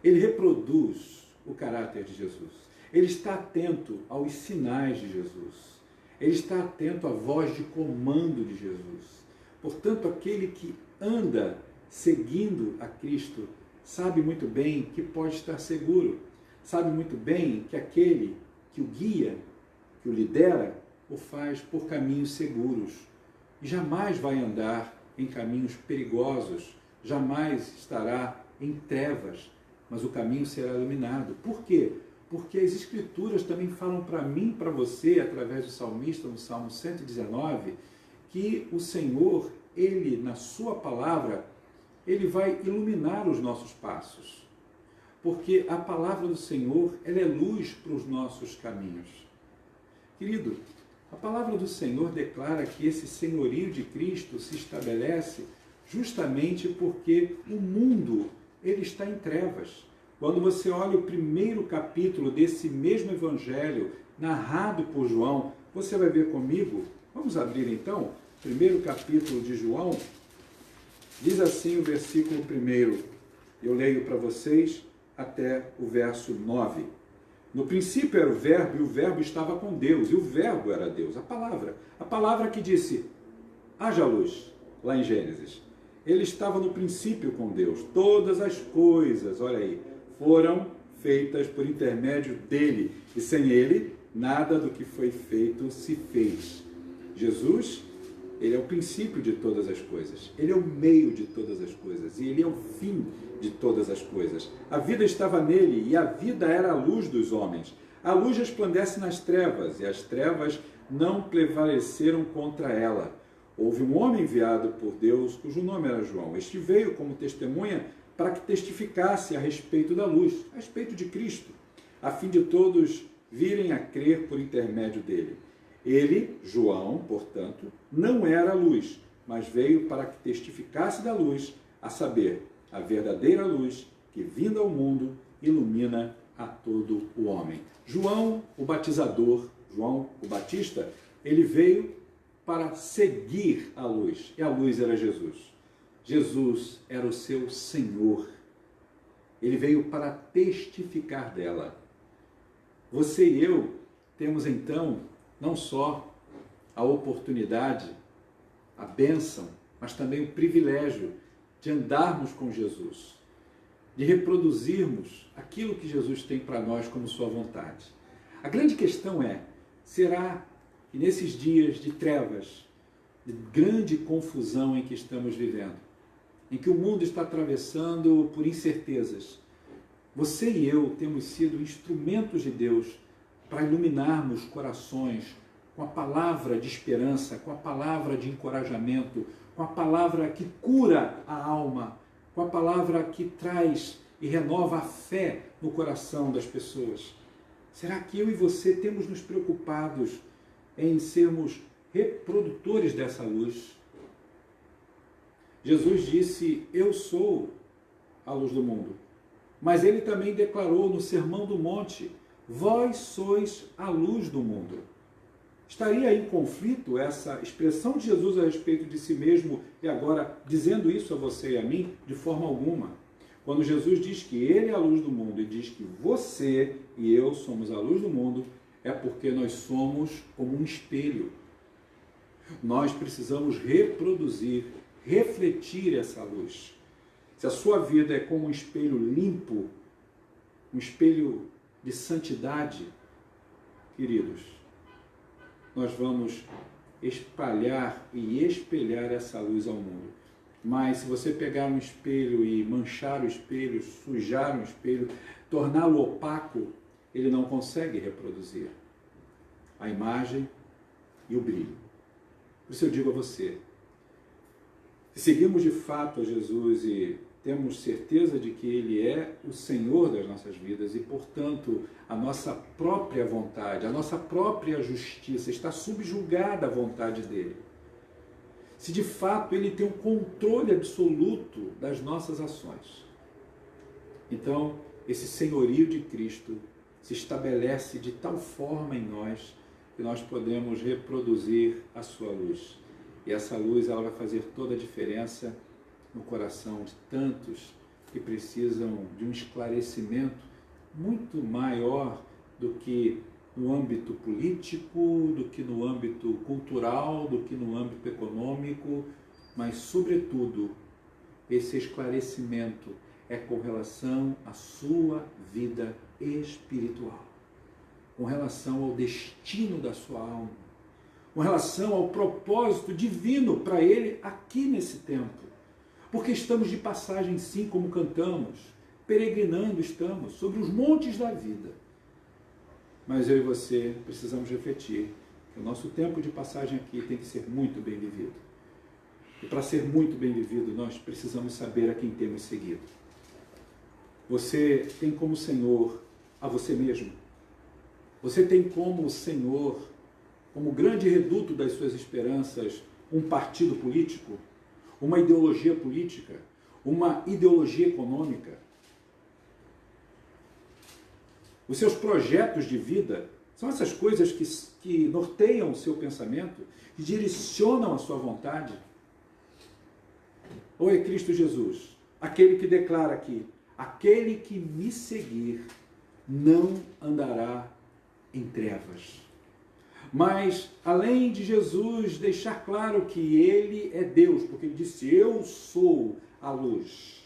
[SPEAKER 1] ele reproduz o caráter de Jesus. Ele está atento aos sinais de Jesus. Ele está atento à voz de comando de Jesus. Portanto, aquele que anda seguindo a Cristo sabe muito bem que pode estar seguro. Sabe muito bem que aquele que o guia, que o lidera, o faz por caminhos seguros. E jamais vai andar em caminhos perigosos, jamais estará em trevas, mas o caminho será iluminado. Por quê? Porque as Escrituras também falam para mim e para você, através do salmista, no Salmo 119, que o Senhor, Ele, na sua palavra, Ele vai iluminar os nossos passos. Porque a palavra do Senhor, ela é luz para os nossos caminhos. Querido, a palavra do Senhor declara que esse senhorio de Cristo se estabelece justamente porque o mundo, ele está em trevas. Quando você olha o primeiro capítulo desse mesmo evangelho, narrado por João, você vai ver comigo, vamos abrir então, primeiro capítulo de João, diz assim o versículo 1, eu leio para vocês até o verso 9. No princípio era o verbo, e o verbo estava com Deus, e o verbo era Deus, a palavra que disse, haja luz, lá em Gênesis. Ele estava no princípio com Deus, todas as coisas, olha aí, foram feitas por intermédio dele, e sem ele, nada do que foi feito se fez. Jesus, ele é o princípio de todas as coisas, ele é o meio de todas as coisas, e ele é o fim de todas as coisas. A vida estava nele, e a vida era a luz dos homens. A luz resplandece nas trevas, e as trevas não prevaleceram contra ela. Houve um homem enviado por Deus, cujo nome era João. Este veio como testemunha para que testificasse a respeito da luz, a respeito de Cristo, a fim de todos virem a crer por intermédio dele. Ele, João, portanto, não era a luz, mas veio para que testificasse da luz, a saber, a verdadeira luz que, vinda ao mundo, ilumina a todo o homem. João, o batizador, João, o Batista, ele veio para seguir a luz, e a luz era Jesus. Jesus era o seu Senhor. Ele veio para testificar dela. Você e eu temos então não só a oportunidade, a bênção, mas também o privilégio de andarmos com Jesus, de reproduzirmos aquilo que Jesus tem para nós como sua vontade. A grande questão é, será que nesses dias de trevas, de grande confusão em que estamos vivendo, em que o mundo está atravessando por incertezas, você e eu temos sido instrumentos de Deus para iluminarmos corações com a palavra de esperança, com a palavra de encorajamento, com a palavra que cura a alma, com a palavra que traz e renova a fé no coração das pessoas. Será que eu e você temos nos preocupados em sermos reprodutores dessa luz? Jesus disse, eu sou a luz do mundo. Mas ele também declarou no Sermão do Monte, vós sois a luz do mundo. Estaria em conflito essa expressão de Jesus a respeito de si mesmo e agora dizendo isso a você e a mim? De forma alguma. Quando Jesus diz que ele é a luz do mundo e diz que você e eu somos a luz do mundo, é porque nós somos como um espelho. Nós precisamos reproduzir, refletir essa luz. Se a sua vida é como um espelho limpo, um espelho de santidade, queridos, nós vamos espalhar e espelhar essa luz ao mundo. Mas se você pegar um espelho e manchar o espelho, sujar um espelho, torná-lo opaco, ele não consegue reproduzir a imagem e o brilho. Por isso eu digo a você, Se seguimos de fato a Jesus e temos certeza de que Ele é o Senhor das nossas vidas e, portanto, a nossa própria vontade, a nossa própria justiça está subjugada à vontade dEle. Se de fato Ele tem o controle absoluto das nossas ações, então esse senhorio de Cristo se estabelece de tal forma em nós que nós podemos reproduzir a sua luz. E essa luz ela vai fazer toda a diferença no coração de tantos que precisam de um esclarecimento muito maior do que no âmbito político, do que no âmbito cultural, do que no âmbito econômico, mas, sobretudo, esse esclarecimento é com relação à sua vida espiritual, com relação ao destino da sua alma, com relação ao propósito divino para ele aqui nesse tempo. Porque estamos de passagem, sim, como cantamos, peregrinando estamos sobre os montes da vida. Mas eu e você precisamos refletir que o nosso tempo de passagem aqui tem que ser muito bem vivido. E para ser muito bem vivido, nós precisamos saber a quem temos seguido. Você tem como Senhor a você mesmo. Você tem como Senhor, como grande reduto das suas esperanças, um partido político, uma ideologia política, uma ideologia econômica. Os seus projetos de vida são essas coisas que norteiam o seu pensamento, que direcionam a sua vontade. Ou é Cristo Jesus, aquele que declara aqui, aquele que me seguir não andará em trevas. Mas, além de Jesus deixar claro que Ele é Deus, porque Ele disse, eu sou a luz.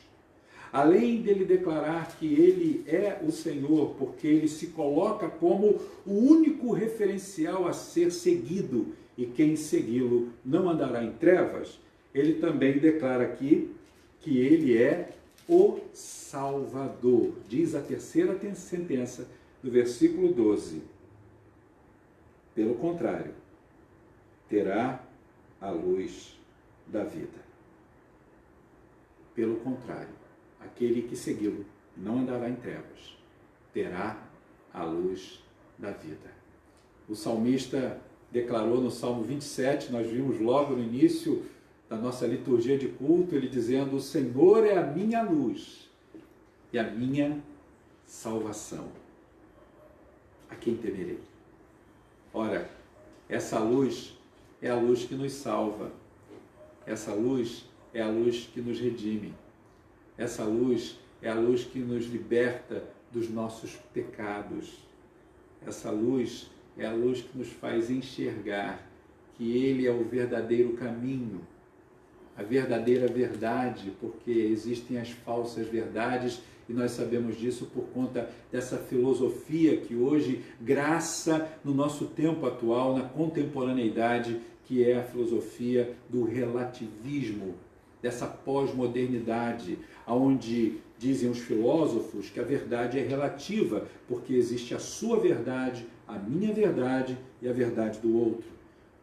[SPEAKER 1] Além dele declarar que Ele é o Senhor, porque Ele se coloca como o único referencial a ser seguido, e quem segui-lo não andará em trevas, Ele também declara aqui que Ele é o Salvador. Diz a terceira sentença do versículo 12. Pelo contrário, terá a luz da vida. Pelo contrário, aquele que segui-lo não andará em trevas, terá a luz da vida. O salmista declarou no Salmo 27, nós vimos logo no início da nossa liturgia de culto, ele dizendo, o Senhor é a minha luz e a minha salvação. A quem temerei? Ora, essa luz é a luz que nos salva. Essa luz é a luz que nos redime. Essa luz é a luz que nos liberta dos nossos pecados. Essa luz é a luz que nos faz enxergar que Ele é o verdadeiro caminho, a verdadeira verdade, porque existem as falsas verdades e nós sabemos disso por conta dessa filosofia que hoje graça no nosso tempo atual, na contemporaneidade, que é a filosofia do relativismo, dessa pós-modernidade, onde dizem os filósofos que a verdade é relativa, porque existe a sua verdade, a minha verdade e a verdade do outro.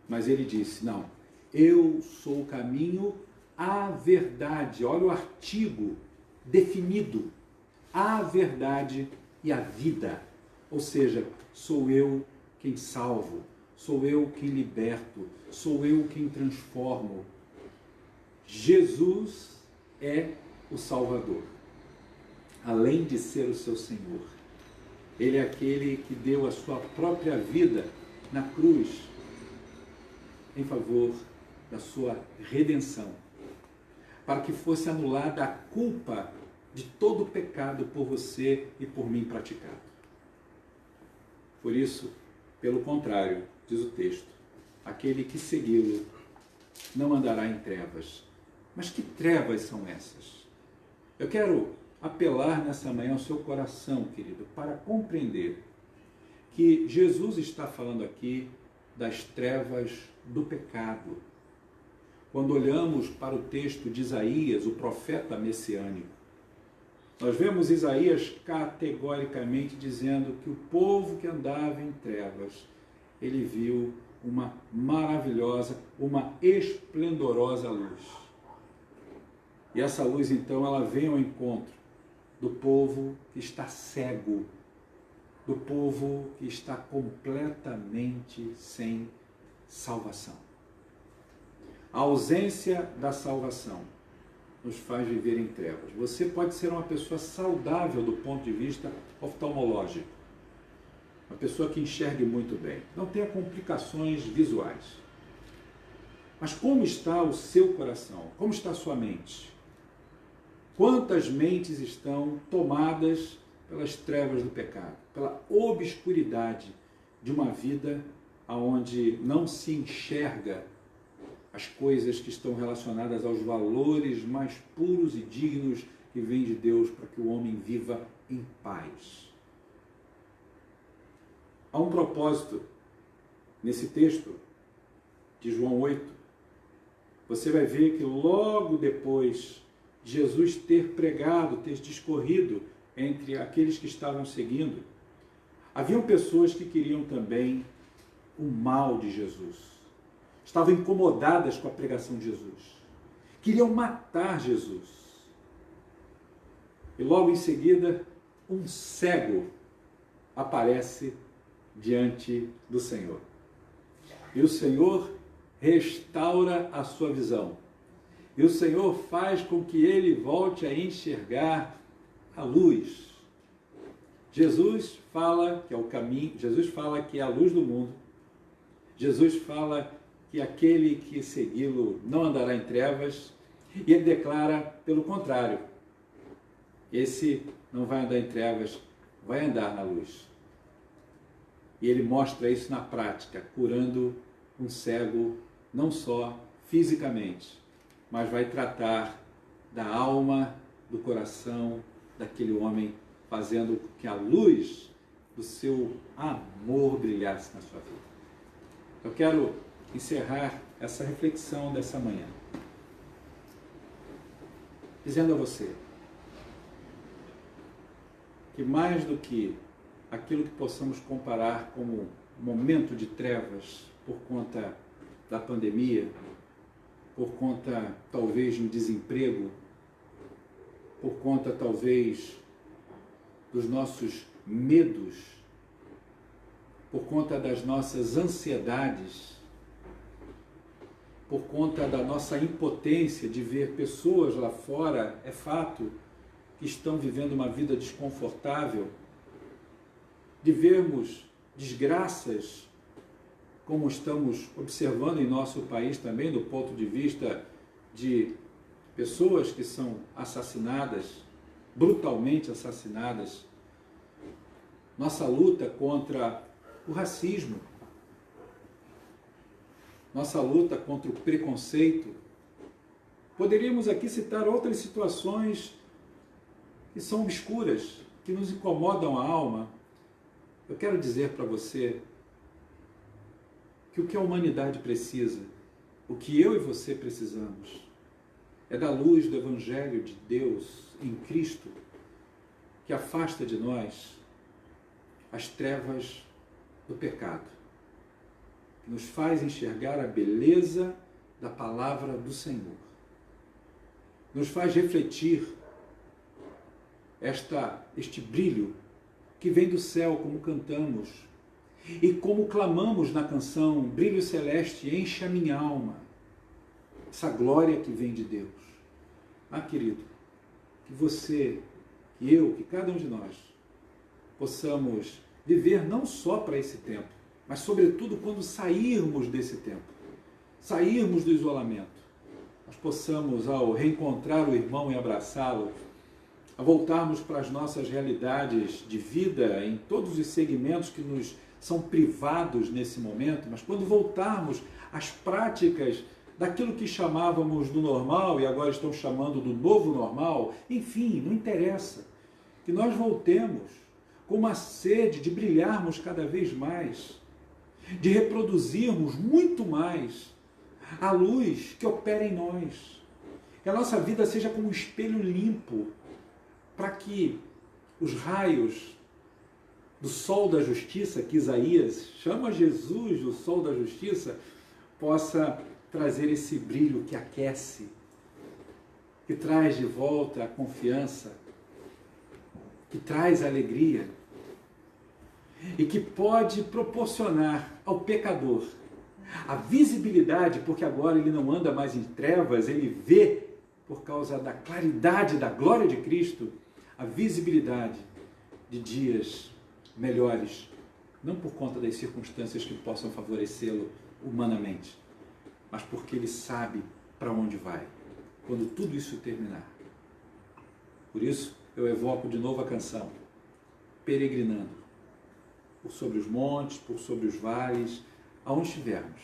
[SPEAKER 1] Mas ele disse, não, eu sou o caminho, a verdade, olha o artigo definido, a verdade e a vida. Ou seja, sou eu quem salvo, sou eu quem liberto, sou eu quem transformo. Jesus é o Salvador, além de ser o seu Senhor. Ele é aquele que deu a sua própria vida na cruz em favor da sua redenção, para que fosse anulada a culpa de todo o pecado por você e por mim praticado. Por isso, pelo contrário, diz o texto, aquele que segui-lo não andará em trevas. Mas que trevas são essas? Eu quero apelar nessa manhã ao seu coração, querido, para compreender que Jesus está falando aqui das trevas do pecado. Quando olhamos para o texto de Isaías, o profeta messiânico, nós vemos Isaías categoricamente dizendo que o povo que andava em trevas, ele viu uma maravilhosa, uma esplendorosa luz. E essa luz, então, ela vem ao encontro do povo que está cego, do povo que está completamente sem salvação. A ausência da salvação nos faz viver em trevas. Você pode ser uma pessoa saudável do ponto de vista oftalmológico, uma pessoa que enxergue muito bem, não tenha complicações visuais. Mas como está o seu coração? Como está a sua mente? Quantas mentes estão tomadas pelas trevas do pecado, pela obscuridade de uma vida onde não se enxerga as coisas que estão relacionadas aos valores mais puros e dignos que vêm de Deus para que o homem viva em paz. Há um propósito nesse texto de João 8. Você vai ver que logo depois de Jesus ter pregado, ter discorrido entre aqueles que estavam seguindo, haviam pessoas que queriam também o mal de Jesus. Estavam incomodadas com a pregação de Jesus. Queriam matar Jesus. E logo em seguida, um cego aparece diante do Senhor. E o Senhor restaura a sua visão. E o Senhor faz com que ele volte a enxergar a luz. Jesus fala que é o caminho, Jesus fala que é a luz do mundo. Jesus fala que aquele que segui-lo não andará em trevas. E ele declara pelo contrário. Esse não vai andar em trevas, vai andar na luz. E ele mostra isso na prática, curando um cego não só fisicamente, mas vai tratar da alma, do coração daquele homem, fazendo com que a luz do seu amor brilhasse na sua vida. Eu quero encerrar essa reflexão dessa manhã, dizendo a você que mais do que aquilo que possamos comparar como momento de trevas por conta da pandemia, por conta talvez de um desemprego, por conta talvez dos nossos medos, por conta das nossas ansiedades, por conta da nossa impotência de ver pessoas lá fora, é fato, que estão vivendo uma vida desconfortável, de vermos desgraças, como estamos observando em nosso país também, do ponto de vista de pessoas que são assassinadas, brutalmente assassinadas. Nossa luta contra o racismo, nossa luta contra o preconceito. Poderíamos aqui citar outras situações que são obscuras, que nos incomodam a alma. Eu quero dizer para você que o que a humanidade precisa, o que eu e você precisamos, é da luz do Evangelho de Deus em Cristo, que afasta de nós as trevas do pecado, que nos faz enxergar a beleza da palavra do Senhor, nos faz refletir este brilho que vem do céu, como cantamos, e como clamamos na canção, brilho celeste, enche a minha alma, essa glória que vem de Deus. Ah, querido, que você, que eu, que cada um de nós possamos viver não só para esse tempo, mas sobretudo quando sairmos desse tempo, sairmos do isolamento, nós possamos, ao reencontrar o irmão e abraçá-lo, a voltarmos para as nossas realidades de vida em todos os segmentos que nos são privados nesse momento, mas quando voltarmos às práticas daquilo que chamávamos do normal e agora estão chamando do novo normal, enfim, não interessa, que nós voltemos com uma sede de brilharmos cada vez mais, de reproduzirmos muito mais a luz que opera em nós, que a nossa vida seja como um espelho limpo, para que os raios do sol da justiça, que Isaías chama Jesus do sol da justiça, possa trazer esse brilho que aquece, que traz de volta a confiança, que traz alegria e que pode proporcionar ao pecador a visibilidade, porque agora ele não anda mais em trevas, ele vê, por causa da claridade da glória de Cristo, a visibilidade de dias melhores, não por conta das circunstâncias que possam favorecê-lo humanamente, mas porque ele sabe para onde vai, quando tudo isso terminar. Por isso, eu evoco de novo a canção, peregrinando, por sobre os montes, por sobre os vales, aonde estivermos.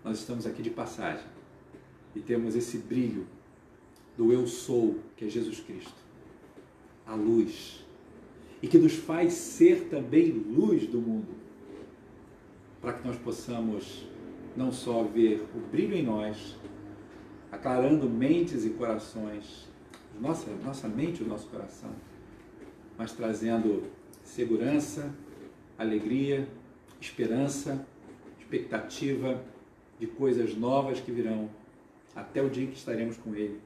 [SPEAKER 1] Nós estamos aqui de passagem e temos esse brilho do eu sou, que é Jesus Cristo, a luz, e que nos faz ser também luz do mundo, para que nós possamos não só ver o brilho em nós, aclarando mentes e corações, nossa mente e o nosso coração, mas trazendo segurança, alegria, esperança, expectativa de coisas novas que virão até o dia em que estaremos com Ele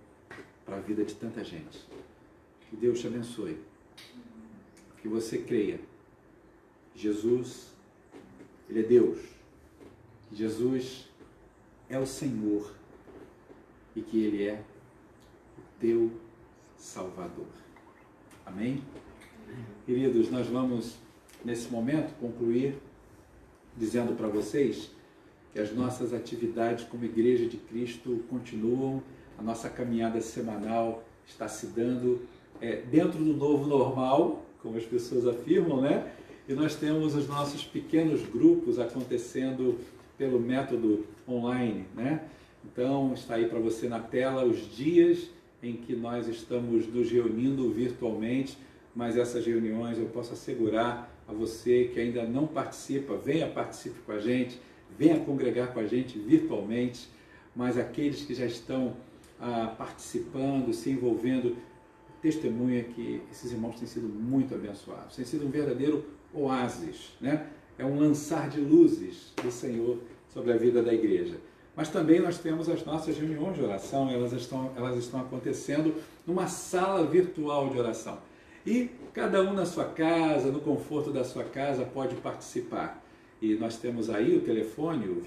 [SPEAKER 1] para a vida de tanta gente. Que Deus te abençoe. Que você creia. Jesus, Ele é Deus. Que Jesus é o Senhor e que Ele é o teu Salvador. Amém? Queridos, nós vamos, nesse momento, concluir dizendo para vocês que as nossas atividades como Igreja de Cristo continuam, a nossa caminhada semanal está se dando dentro do novo normal, como as pessoas afirmam, né? E nós temos os nossos pequenos grupos acontecendo pelo método online, né? Então, está aí para você na tela os dias em que nós estamos nos reunindo virtualmente, mas essas reuniões eu posso assegurar a você que ainda não participa, venha participe com a gente, venha congregar com a gente virtualmente, mas aqueles que já estão participando, se envolvendo, testemunha que esses irmãos têm sido muito abençoados, tem sido um verdadeiro oásis, né? É um lançar de luzes do Senhor sobre a vida da igreja. Mas também nós temos as nossas reuniões de oração, elas estão acontecendo numa sala virtual de oração. E cada um na sua casa, no conforto da sua casa, pode participar. E nós temos aí o telefone, o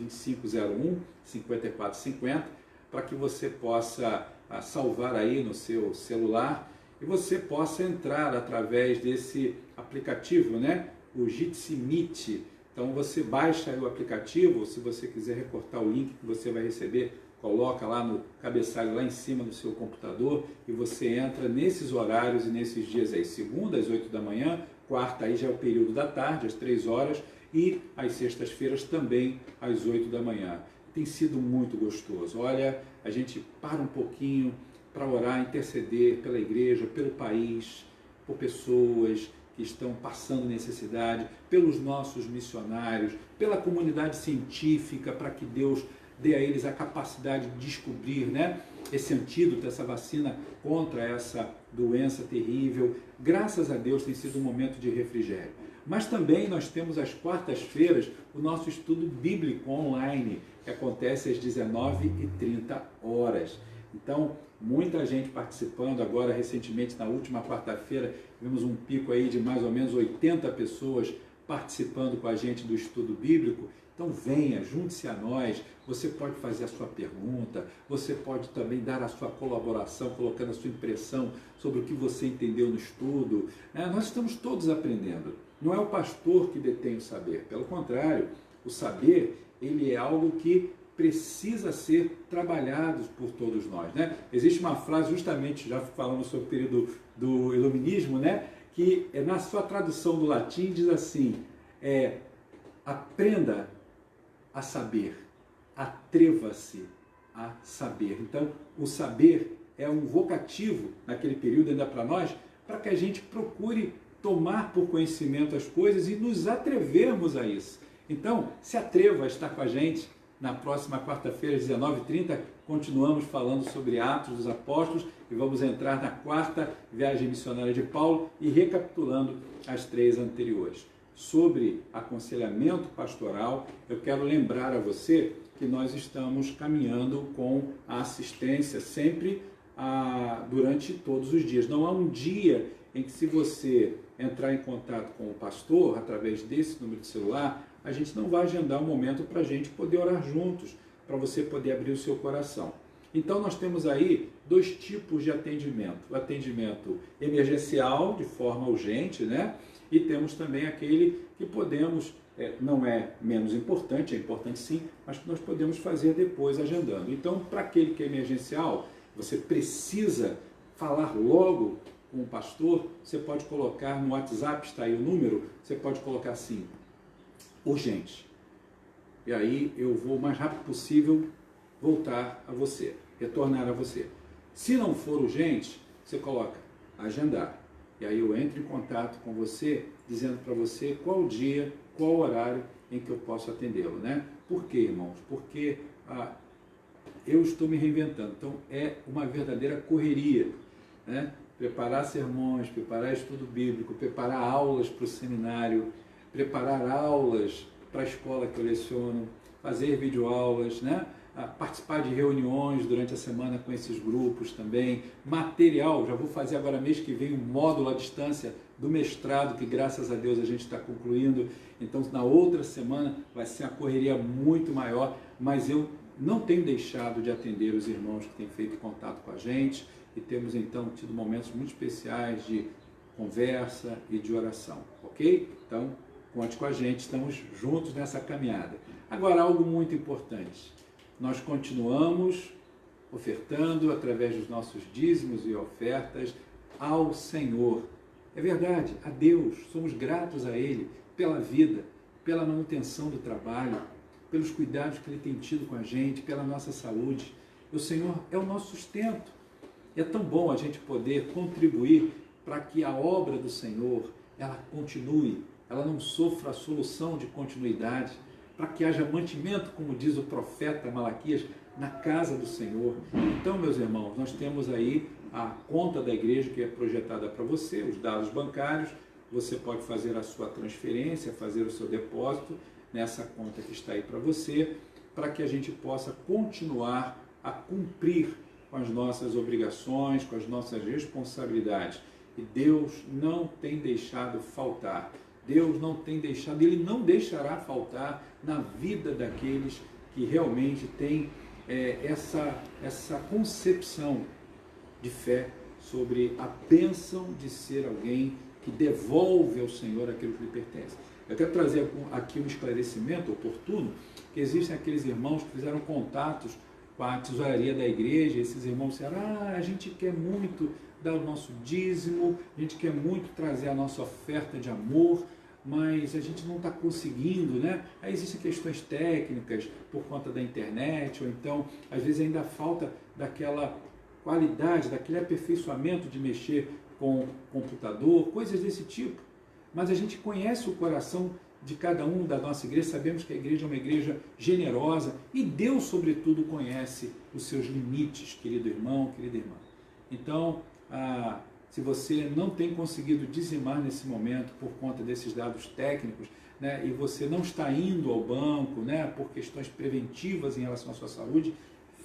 [SPEAKER 1] 2501-5450, para que você possa salvar aí no seu celular e você possa entrar através desse aplicativo, né? O Jitsi Meet. Então você baixa aí o aplicativo, se você quiser recortar o link que você vai receber, coloca lá no cabeçalho, lá em cima do seu computador, e você entra nesses horários e nesses dias aí, segunda às 8 da manhã, quarta aí já é o período da tarde, às 3 horas, e às sextas-feiras também às 8 da manhã. Tem sido muito gostoso. Olha, a gente para um pouquinho para orar, interceder pela igreja, pelo país, por pessoas que estão passando necessidade, pelos nossos missionários, pela comunidade científica, para que Deus dê a eles a capacidade de descobrir, né, esse antídoto, essa vacina contra essa doença terrível. Graças a Deus tem sido um momento de refrigério. Mas também nós temos às quartas-feiras o nosso estudo bíblico online, que acontece às 19h30. Então, muita gente participando. Agora, recentemente, na última quarta-feira, tivemos um pico aí de mais ou menos 80 pessoas participando com a gente do estudo bíblico. Então venha, junte-se a nós, você pode fazer a sua pergunta, você pode também dar a sua colaboração, colocando a sua impressão sobre o que você entendeu no estudo. Nós estamos todos aprendendo. Não é o pastor que detém o saber, pelo contrário, o saber, ele é algo que precisa ser trabalhado por todos nós, né? Existe uma frase, justamente, já falamos sobre o período do iluminismo, né? Que na sua tradução do latim diz assim, aprenda a saber, atreva-se a saber. Então, o saber é um vocativo naquele período ainda para nós, para que a gente procure tomar por conhecimento as coisas e nos atrevermos a isso. Então, se atreva a estar com a gente na próxima quarta-feira, às 19h30, continuamos falando sobre Atos dos Apóstolos e vamos entrar na quarta viagem missionária de Paulo e recapitulando as 3 anteriores. Sobre aconselhamento pastoral, eu quero lembrar a você que nós estamos caminhando com a assistência sempre durante todos os dias. Não há um dia em que, se você entrar em contato com o pastor através desse número de celular, a gente não vai agendar um momento para a gente poder orar juntos, para você poder abrir o seu coração. Então nós temos aí 2 tipos de atendimento: o atendimento emergencial, de forma urgente, né? E temos também aquele que podemos, não é menos importante, é importante sim, mas que nós podemos fazer depois agendando. Então, para aquele que é emergencial, você precisa falar logo com o pastor, você pode colocar no WhatsApp, está aí o número, você pode colocar assim: urgente. E aí eu vou o mais rápido possível voltar a você, retornar a você. Se não for urgente, você coloca agendar. E aí eu entro em contato com você, dizendo para você qual dia, qual horário em que eu posso atendê-lo, né? Por quê, irmãos? Porque eu estou me reinventando. Então é uma verdadeira correria, né? Preparar sermões, preparar estudo bíblico, preparar aulas para o seminário, preparar aulas para a escola que eu leciono, fazer videoaulas, né? Participar de reuniões durante a semana com esses grupos também, material, já vou fazer agora mês que vem um módulo à distância do mestrado, que graças a Deus a gente está concluindo, então na outra semana vai ser uma correria muito maior, mas eu não tenho deixado de atender os irmãos que têm feito contato com a gente, e temos então tido momentos muito especiais de conversa e de oração, ok? Então, conte com a gente, estamos juntos nessa caminhada. Agora, algo muito importante: nós continuamos ofertando através dos nossos dízimos e ofertas ao Senhor. É verdade, a Deus, somos gratos a Ele pela vida, pela manutenção do trabalho, pelos cuidados que Ele tem tido com a gente, pela nossa saúde. O Senhor é o nosso sustento. É tão bom a gente poder contribuir para que a obra do Senhor, ela continue, ela não sofra a solução de continuidade, para que haja mantimento, como diz o profeta Malaquias, na casa do Senhor. Então, meus irmãos, nós temos aí a conta da igreja que é projetada para você, os dados bancários, você pode fazer a sua transferência, fazer o seu depósito nessa conta que está aí para você, para que a gente possa continuar a cumprir com as nossas obrigações, com as nossas responsabilidades. E Deus não tem deixado faltar. Deus não tem deixado, Ele não deixará faltar na vida daqueles que realmente têm essa concepção de fé sobre a bênção de ser alguém que devolve ao Senhor aquilo que lhe pertence. Eu quero trazer aqui um esclarecimento oportuno, que existem aqueles irmãos que fizeram contatos com a tesouraria da igreja, e esses irmãos disseram: a gente quer muito dar o nosso dízimo, a gente quer muito trazer a nossa oferta de amor, mas a gente não está conseguindo, né? Aí existem questões técnicas por conta da internet, ou então, às vezes ainda falta daquela qualidade, daquele aperfeiçoamento de mexer com o computador, coisas desse tipo. Mas a gente conhece o coração de cada um da nossa igreja, sabemos que a igreja é uma igreja generosa e Deus, sobretudo, conhece os seus limites, querido irmão, querida irmã. Então, se você não tem conseguido dizimar nesse momento por conta desses dados técnicos, né, e você não está indo ao banco, né, por questões preventivas em relação à sua saúde,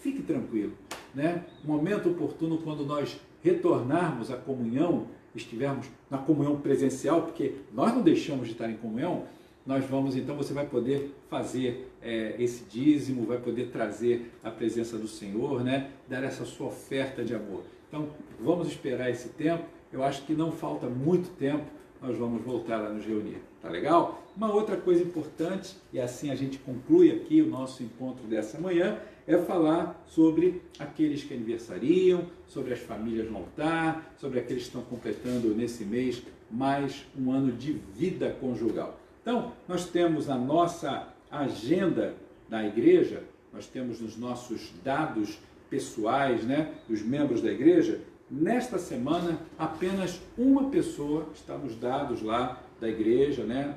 [SPEAKER 1] fique tranquilo, né? Momento oportuno, quando nós retornarmos à comunhão, estivermos na comunhão presencial, porque nós não deixamos de estar em comunhão, nós vamos, então você vai poder fazer esse dízimo, vai poder trazer a presença do Senhor, né, dar essa sua oferta de amor. Então, vamos esperar esse tempo. Eu acho que não falta muito tempo, nós vamos voltar a nos reunir. Tá legal? Uma outra coisa importante, e assim a gente conclui aqui o nosso encontro dessa manhã, é falar sobre aqueles que aniversariam, sobre as famílias no altar, sobre aqueles que estão completando nesse mês mais um ano de vida conjugal. Então, nós temos a nossa agenda da igreja, nós temos os nossos dados pessoais, né, dos membros da igreja. Nesta semana, apenas uma pessoa está nos dados lá da igreja, né,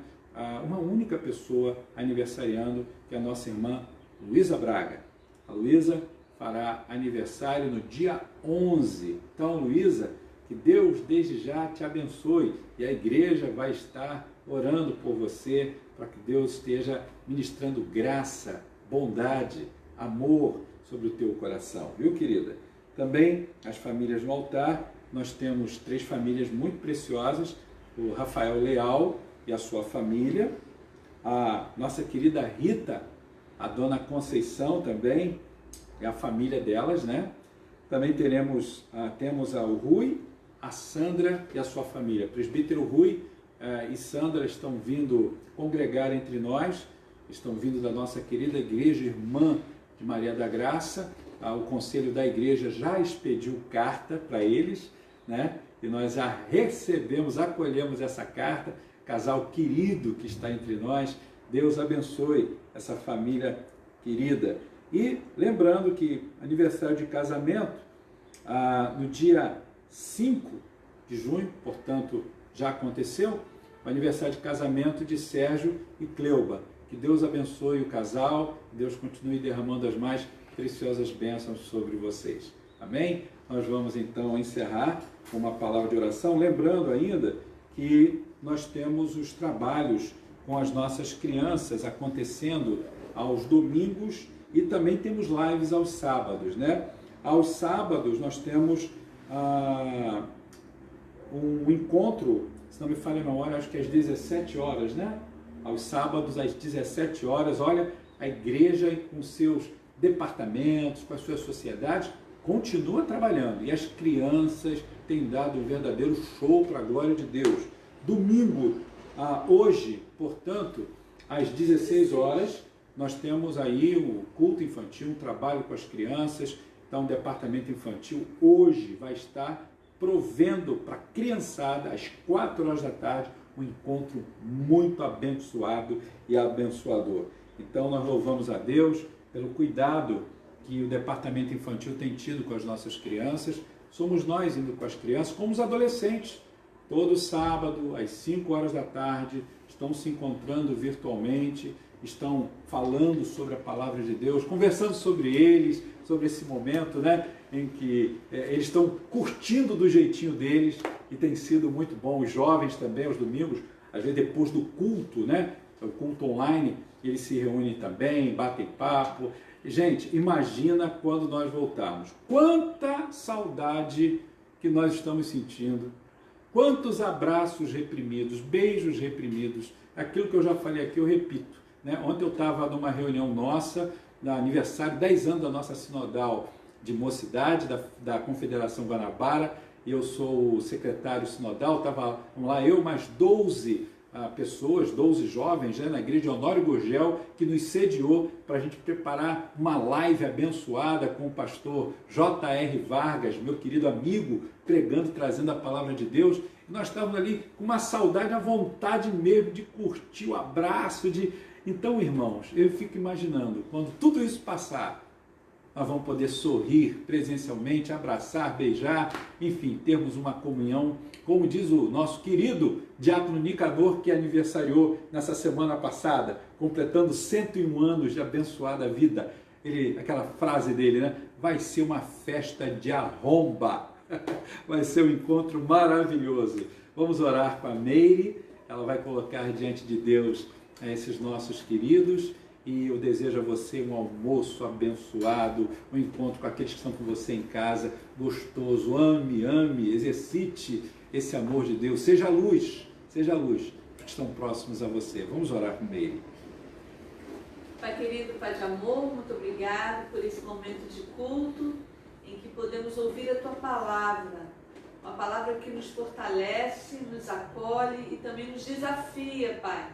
[SPEAKER 1] uma única pessoa aniversariando, que é a nossa irmã Luísa Braga. A Luísa fará aniversário no dia 11. Então, Luísa, que Deus desde já te abençoe e a igreja vai estar orando por você para que Deus esteja ministrando graça, bondade, amor sobre o teu coração, viu, querida? Também as famílias no altar, nós temos 3 famílias muito preciosas, o Rafael Leal e a sua família, a nossa querida Rita, a dona Conceição também, é a família delas, né? Também temos o Rui, a Sandra e a sua família. Presbítero Rui e Sandra estão vindo congregar entre nós, estão vindo da nossa querida igreja irmã de Maria da Graça. O conselho da igreja já expediu carta para eles, né? E nós já recebemos, acolhemos essa carta, casal querido que está entre nós. Deus abençoe essa família querida. E lembrando que aniversário de casamento, no dia 5 de junho, portanto já aconteceu, o aniversário de casamento de Sérgio e Cleuba. Que Deus abençoe o casal, que Deus continue derramando as mais preciosas bênçãos sobre vocês. Amém? Nós vamos então encerrar com uma palavra de oração, lembrando ainda que nós temos os trabalhos com as nossas crianças acontecendo aos domingos e também temos lives aos sábados, né? Aos sábados nós temos um encontro, se não me falha a memória, acho que às 17 horas, né? Aos sábados às 17 horas, olha, a igreja com seus departamentos, com as suas sociedades, continua trabalhando e as crianças têm dado um verdadeiro show para a glória de Deus. Domingo, hoje, portanto, às 16 horas, nós temos aí o culto infantil, um trabalho com as crianças. Então, o departamento infantil hoje vai estar provendo para a criançada, às 4 horas da tarde, um encontro muito abençoado e abençoador. Então, nós louvamos a Deus pelo cuidado que o departamento infantil tem tido com as nossas crianças. Somos nós indo com as crianças, como os adolescentes. Todo sábado, às 5 horas da tarde, estão se encontrando virtualmente, estão falando sobre a palavra de Deus, conversando sobre eles, sobre esse momento, né, em que eles estão curtindo do jeitinho deles e tem sido muito bom. Os jovens também, aos domingos, às vezes depois do culto, né, o culto online, eles se reúnem também, batem papo. Gente, imagina quando nós voltarmos. Quanta saudade que nós estamos sentindo. Quantos abraços reprimidos, beijos reprimidos. Aquilo que eu já falei aqui, eu repito. Né? Ontem eu estava numa reunião nossa, no aniversário, 10 anos da nossa sinodal de mocidade, da Confederação Guanabara, e eu sou o secretário sinodal. Estava lá eu, mais 12 pessoas, 12 jovens, né, na igreja de Honório Gurgel, que nos sediou para a gente preparar uma live abençoada com o pastor J.R. Vargas, meu querido amigo, pregando, trazendo a palavra de Deus. E nós estávamos ali com uma saudade, a vontade mesmo de curtir o abraço. Então, irmãos, eu fico imaginando, quando tudo isso passar, nós vamos poder sorrir presencialmente, abraçar, beijar, enfim, termos uma comunhão, como diz o nosso querido diácono Nicador, que aniversariou nessa semana passada, completando 101 anos de abençoada vida. Aquela frase dele, né? Vai ser uma festa de arromba, vai ser um encontro maravilhoso. Vamos orar com a Meire, ela vai colocar diante de Deus esses nossos queridos. E eu desejo a você um almoço abençoado, um encontro com aqueles que estão com você em casa, gostoso. Ame, exercite esse amor de Deus. Seja luz, que estão próximos a você. Vamos orar com ele.
[SPEAKER 3] Pai querido, Pai de amor, muito obrigado por esse momento de culto, em que podemos ouvir a Tua palavra. Uma palavra que nos fortalece, nos acolhe e também nos desafia, Pai,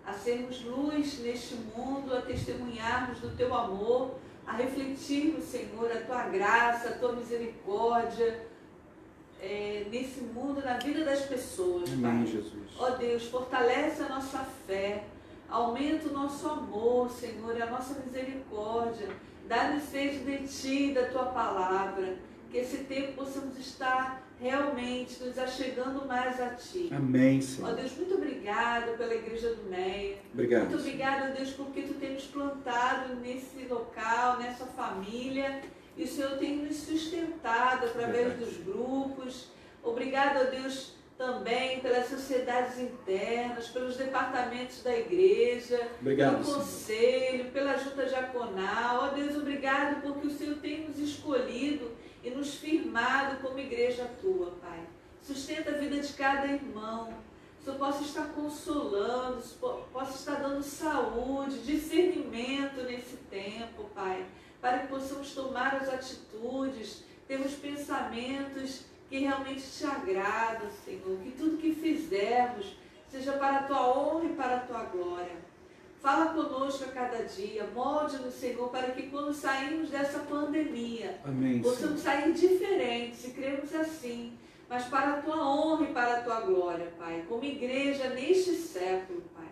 [SPEAKER 3] a sermos luz neste mundo, a testemunharmos do Teu amor, a refletirmos, Senhor, a Tua graça, a Tua misericórdia, nesse mundo, na vida das pessoas, Pai.
[SPEAKER 1] Amém, Jesus.
[SPEAKER 3] Ó Deus, fortalece a nossa fé, aumenta o nosso amor, Senhor, a nossa misericórdia, dá-nos sede de Ti, da Tua palavra, que esse tempo possamos estar realmente nos achegando mais a Ti.
[SPEAKER 1] Amém, Senhor.
[SPEAKER 3] Ó Deus, muito obrigado pela Igreja do Meia.
[SPEAKER 1] Obrigado.
[SPEAKER 3] Muito obrigado, Deus, porque Tu tem nos plantado nesse local, nessa família, e o Senhor tem nos sustentado através dos grupos. Obrigado, ó Deus, também pelas sociedades internas, pelos departamentos da igreja,
[SPEAKER 1] obrigado,
[SPEAKER 3] pelo conselho, pela junta diaconal. Ó Deus, obrigado porque o Senhor tem nos escolhido e nos firmado como igreja tua, Pai. Sustenta a vida de cada irmão. Que o Senhor possa estar consolando, possa estar dando saúde, discernimento nesse tempo, Pai, para que possamos tomar as atitudes, termos pensamentos que realmente te agradam, Senhor. Que tudo que fizermos seja para a tua honra e para a tua glória. Fala conosco a cada dia, molde-nos, Senhor, para que quando sairmos dessa pandemia,
[SPEAKER 1] Amém,
[SPEAKER 3] possamos sair diferentes, se cremos assim, mas para a tua honra e para a tua glória, Pai, como igreja neste século, Pai.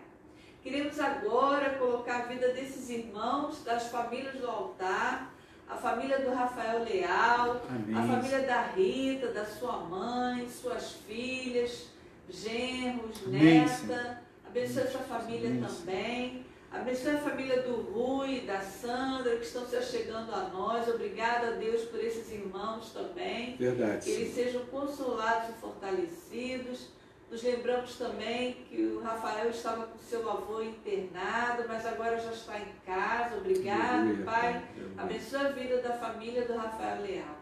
[SPEAKER 3] Queremos agora colocar a vida desses irmãos, das famílias do altar, a família do Rafael Leal,
[SPEAKER 1] Amém.
[SPEAKER 3] A família da Rita, da sua mãe, suas filhas, genros, neta. Abençoe sua família também. Abençoe a família do Rui, da Sandra, que estão se achegando a nós. Obrigada a Deus por esses irmãos também.
[SPEAKER 1] Verdade.
[SPEAKER 3] Que eles sejam consolados e fortalecidos. Nos lembramos também que o Rafael estava com seu avô internado, mas agora já está em casa. Obrigado, Pai. Abençoe a vida da família do Rafael Leal.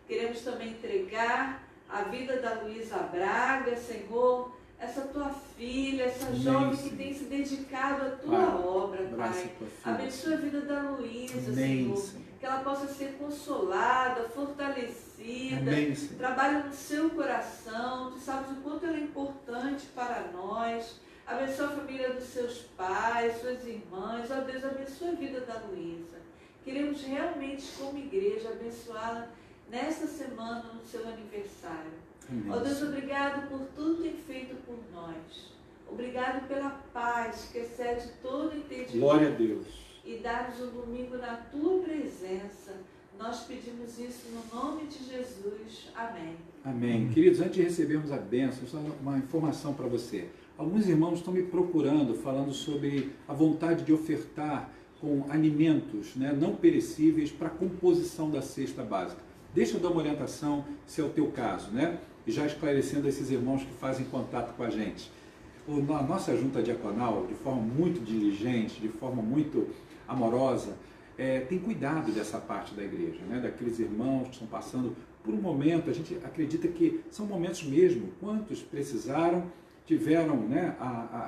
[SPEAKER 3] Queremos também entregar a vida da Luísa Braga, Senhor, essa tua filha, essa jovem que tem se dedicado à tua obra, Pai. Abençoa a vida da Luísa, Senhor, que ela possa ser consolada, fortalecida, trabalhe no seu coração. Tu sabes o quanto ela é importante para nós. Abençoa a família dos seus pais, suas irmãs. Ó Deus, abençoa a vida da Luísa. Queremos realmente, como igreja, abençoá-la nesta semana, no seu aniversário. Ó Deus, obrigado por tudo que tem feito por nós. Obrigado pela paz que excede todo entendimento.
[SPEAKER 1] Glória a Deus.
[SPEAKER 3] E dar-nos um domingo na tua presença. Nós pedimos isso no nome de Jesus. Amém.
[SPEAKER 1] Amém. Queridos, antes de recebermos a bênção, só uma informação para você. Alguns irmãos estão me procurando, falando sobre a vontade de ofertar com alimentos, né, não perecíveis para a composição da cesta básica. Deixa eu dar uma orientação, se é o teu caso, né? E já esclarecendo esses irmãos que fazem contato com a gente. A nossa junta diaconal, de forma muito diligente, de forma muito amorosa, tem cuidado dessa parte da igreja, né? Daqueles irmãos que estão passando por um momento, a gente acredita que são momentos mesmo. Quantos precisaram, tiveram, né,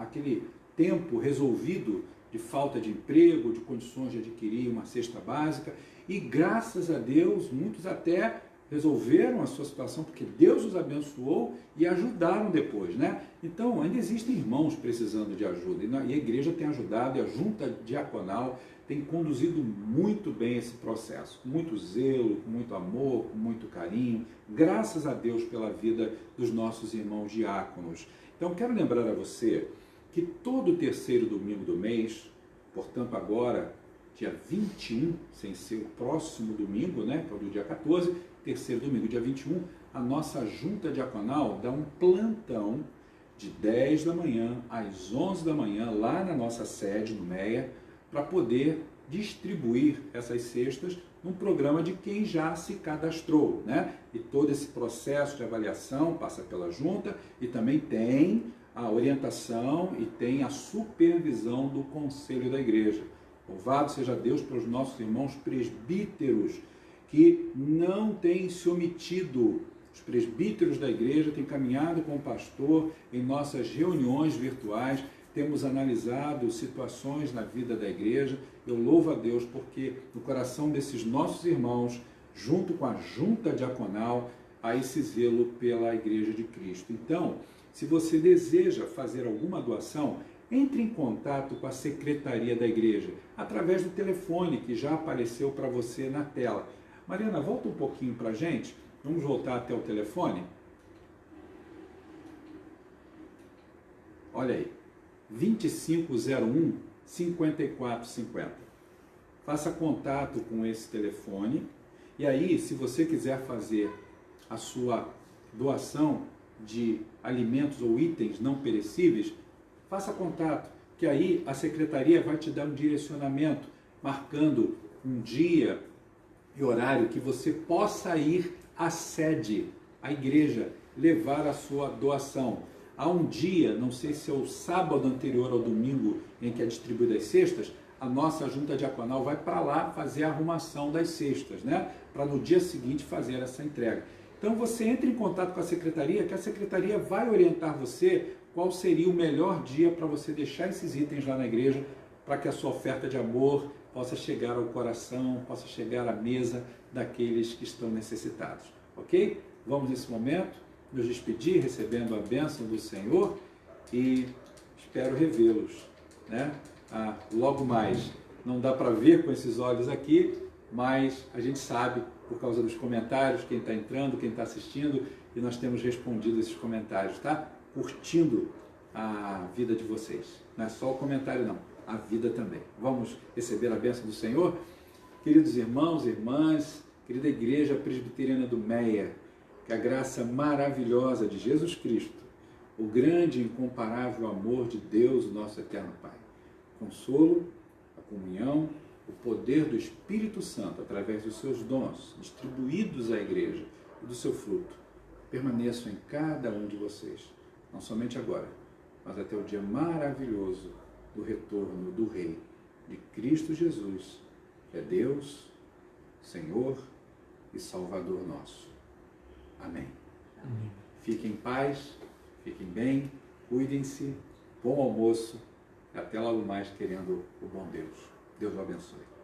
[SPEAKER 1] aquele tempo resolvido de falta de emprego, de condições de adquirir uma cesta básica, e graças a Deus, muitos até resolveram a sua situação, porque Deus os abençoou e ajudaram depois, né? Então, ainda existem irmãos precisando de ajuda, e a igreja tem ajudado, e a junta diaconal tem conduzido muito bem esse processo, com muito zelo, com muito amor, com muito carinho, graças a Deus pela vida dos nossos irmãos diáconos. Então, quero lembrar a você que todo terceiro domingo do mês, portanto agora, dia 21, sem ser o próximo domingo, né, para o dia 14, terceiro domingo, dia 21, a nossa junta diaconal dá um plantão de 10 da manhã às 11 da manhã, lá na nossa sede, no MEA, para poder distribuir essas cestas num programa de quem já se cadastrou, né? E todo esse processo de avaliação passa pela junta e também tem a orientação e tem a supervisão do conselho da igreja. Louvado seja Deus pelos nossos irmãos presbíteros que não têm se omitido. Os presbíteros da igreja têm caminhado com o pastor em nossas reuniões virtuais, temos analisado situações na vida da igreja. Eu louvo a Deus porque no coração desses nossos irmãos, junto com a junta diaconal, há esse zelo pela igreja de Cristo. Então, se você deseja fazer alguma doação, entre em contato com a secretaria da igreja, através do telefone que já apareceu para você na tela. Mariana, volta um pouquinho para a gente. Vamos voltar até o telefone? Olha aí, 2501-5450. Faça contato com esse telefone e aí, se você quiser fazer a sua doação de alimentos ou itens não perecíveis, faça contato, que aí a secretaria vai te dar um direcionamento, marcando um dia e horário que você possa ir à sede, à igreja, levar a sua doação. há um dia, não sei se é o sábado anterior ao domingo em que é distribuída as cestas, a nossa junta diaconal vai para lá fazer a arrumação das cestas, né? Para no dia seguinte fazer essa entrega. Então você entra em contato com a secretaria, que a secretaria vai orientar você qual seria o melhor dia para você deixar esses itens lá na igreja, para que a sua oferta de amor possa chegar ao coração, possa chegar à mesa daqueles que estão necessitados, ok? Vamos nesse momento nos despedir, recebendo a bênção do Senhor e espero revê-los, né? Logo mais. Não dá para ver com esses olhos aqui, mas a gente sabe, por causa dos comentários, quem está entrando, quem está assistindo, e nós temos respondido esses comentários, tá? Curtindo a vida de vocês. Não é só o comentário, não. A vida também. Vamos receber a bênção do Senhor? Queridos irmãos e irmãs, querida Igreja Presbiteriana do Meia, que a graça maravilhosa de Jesus Cristo, o grande e incomparável amor de Deus, o nosso eterno Pai, o consolo, a comunhão, o poder do Espírito Santo, através dos seus dons, distribuídos à Igreja e do seu fruto, permaneçam em cada um de vocês, não somente agora, mas até o dia maravilhoso do retorno do Rei, de Cristo Jesus, que é Deus, Senhor e Salvador nosso. Amém.
[SPEAKER 2] Amém.
[SPEAKER 1] Fiquem em paz, fiquem bem, cuidem-se, bom almoço, e até logo mais, querendo o bom Deus. Deus o abençoe.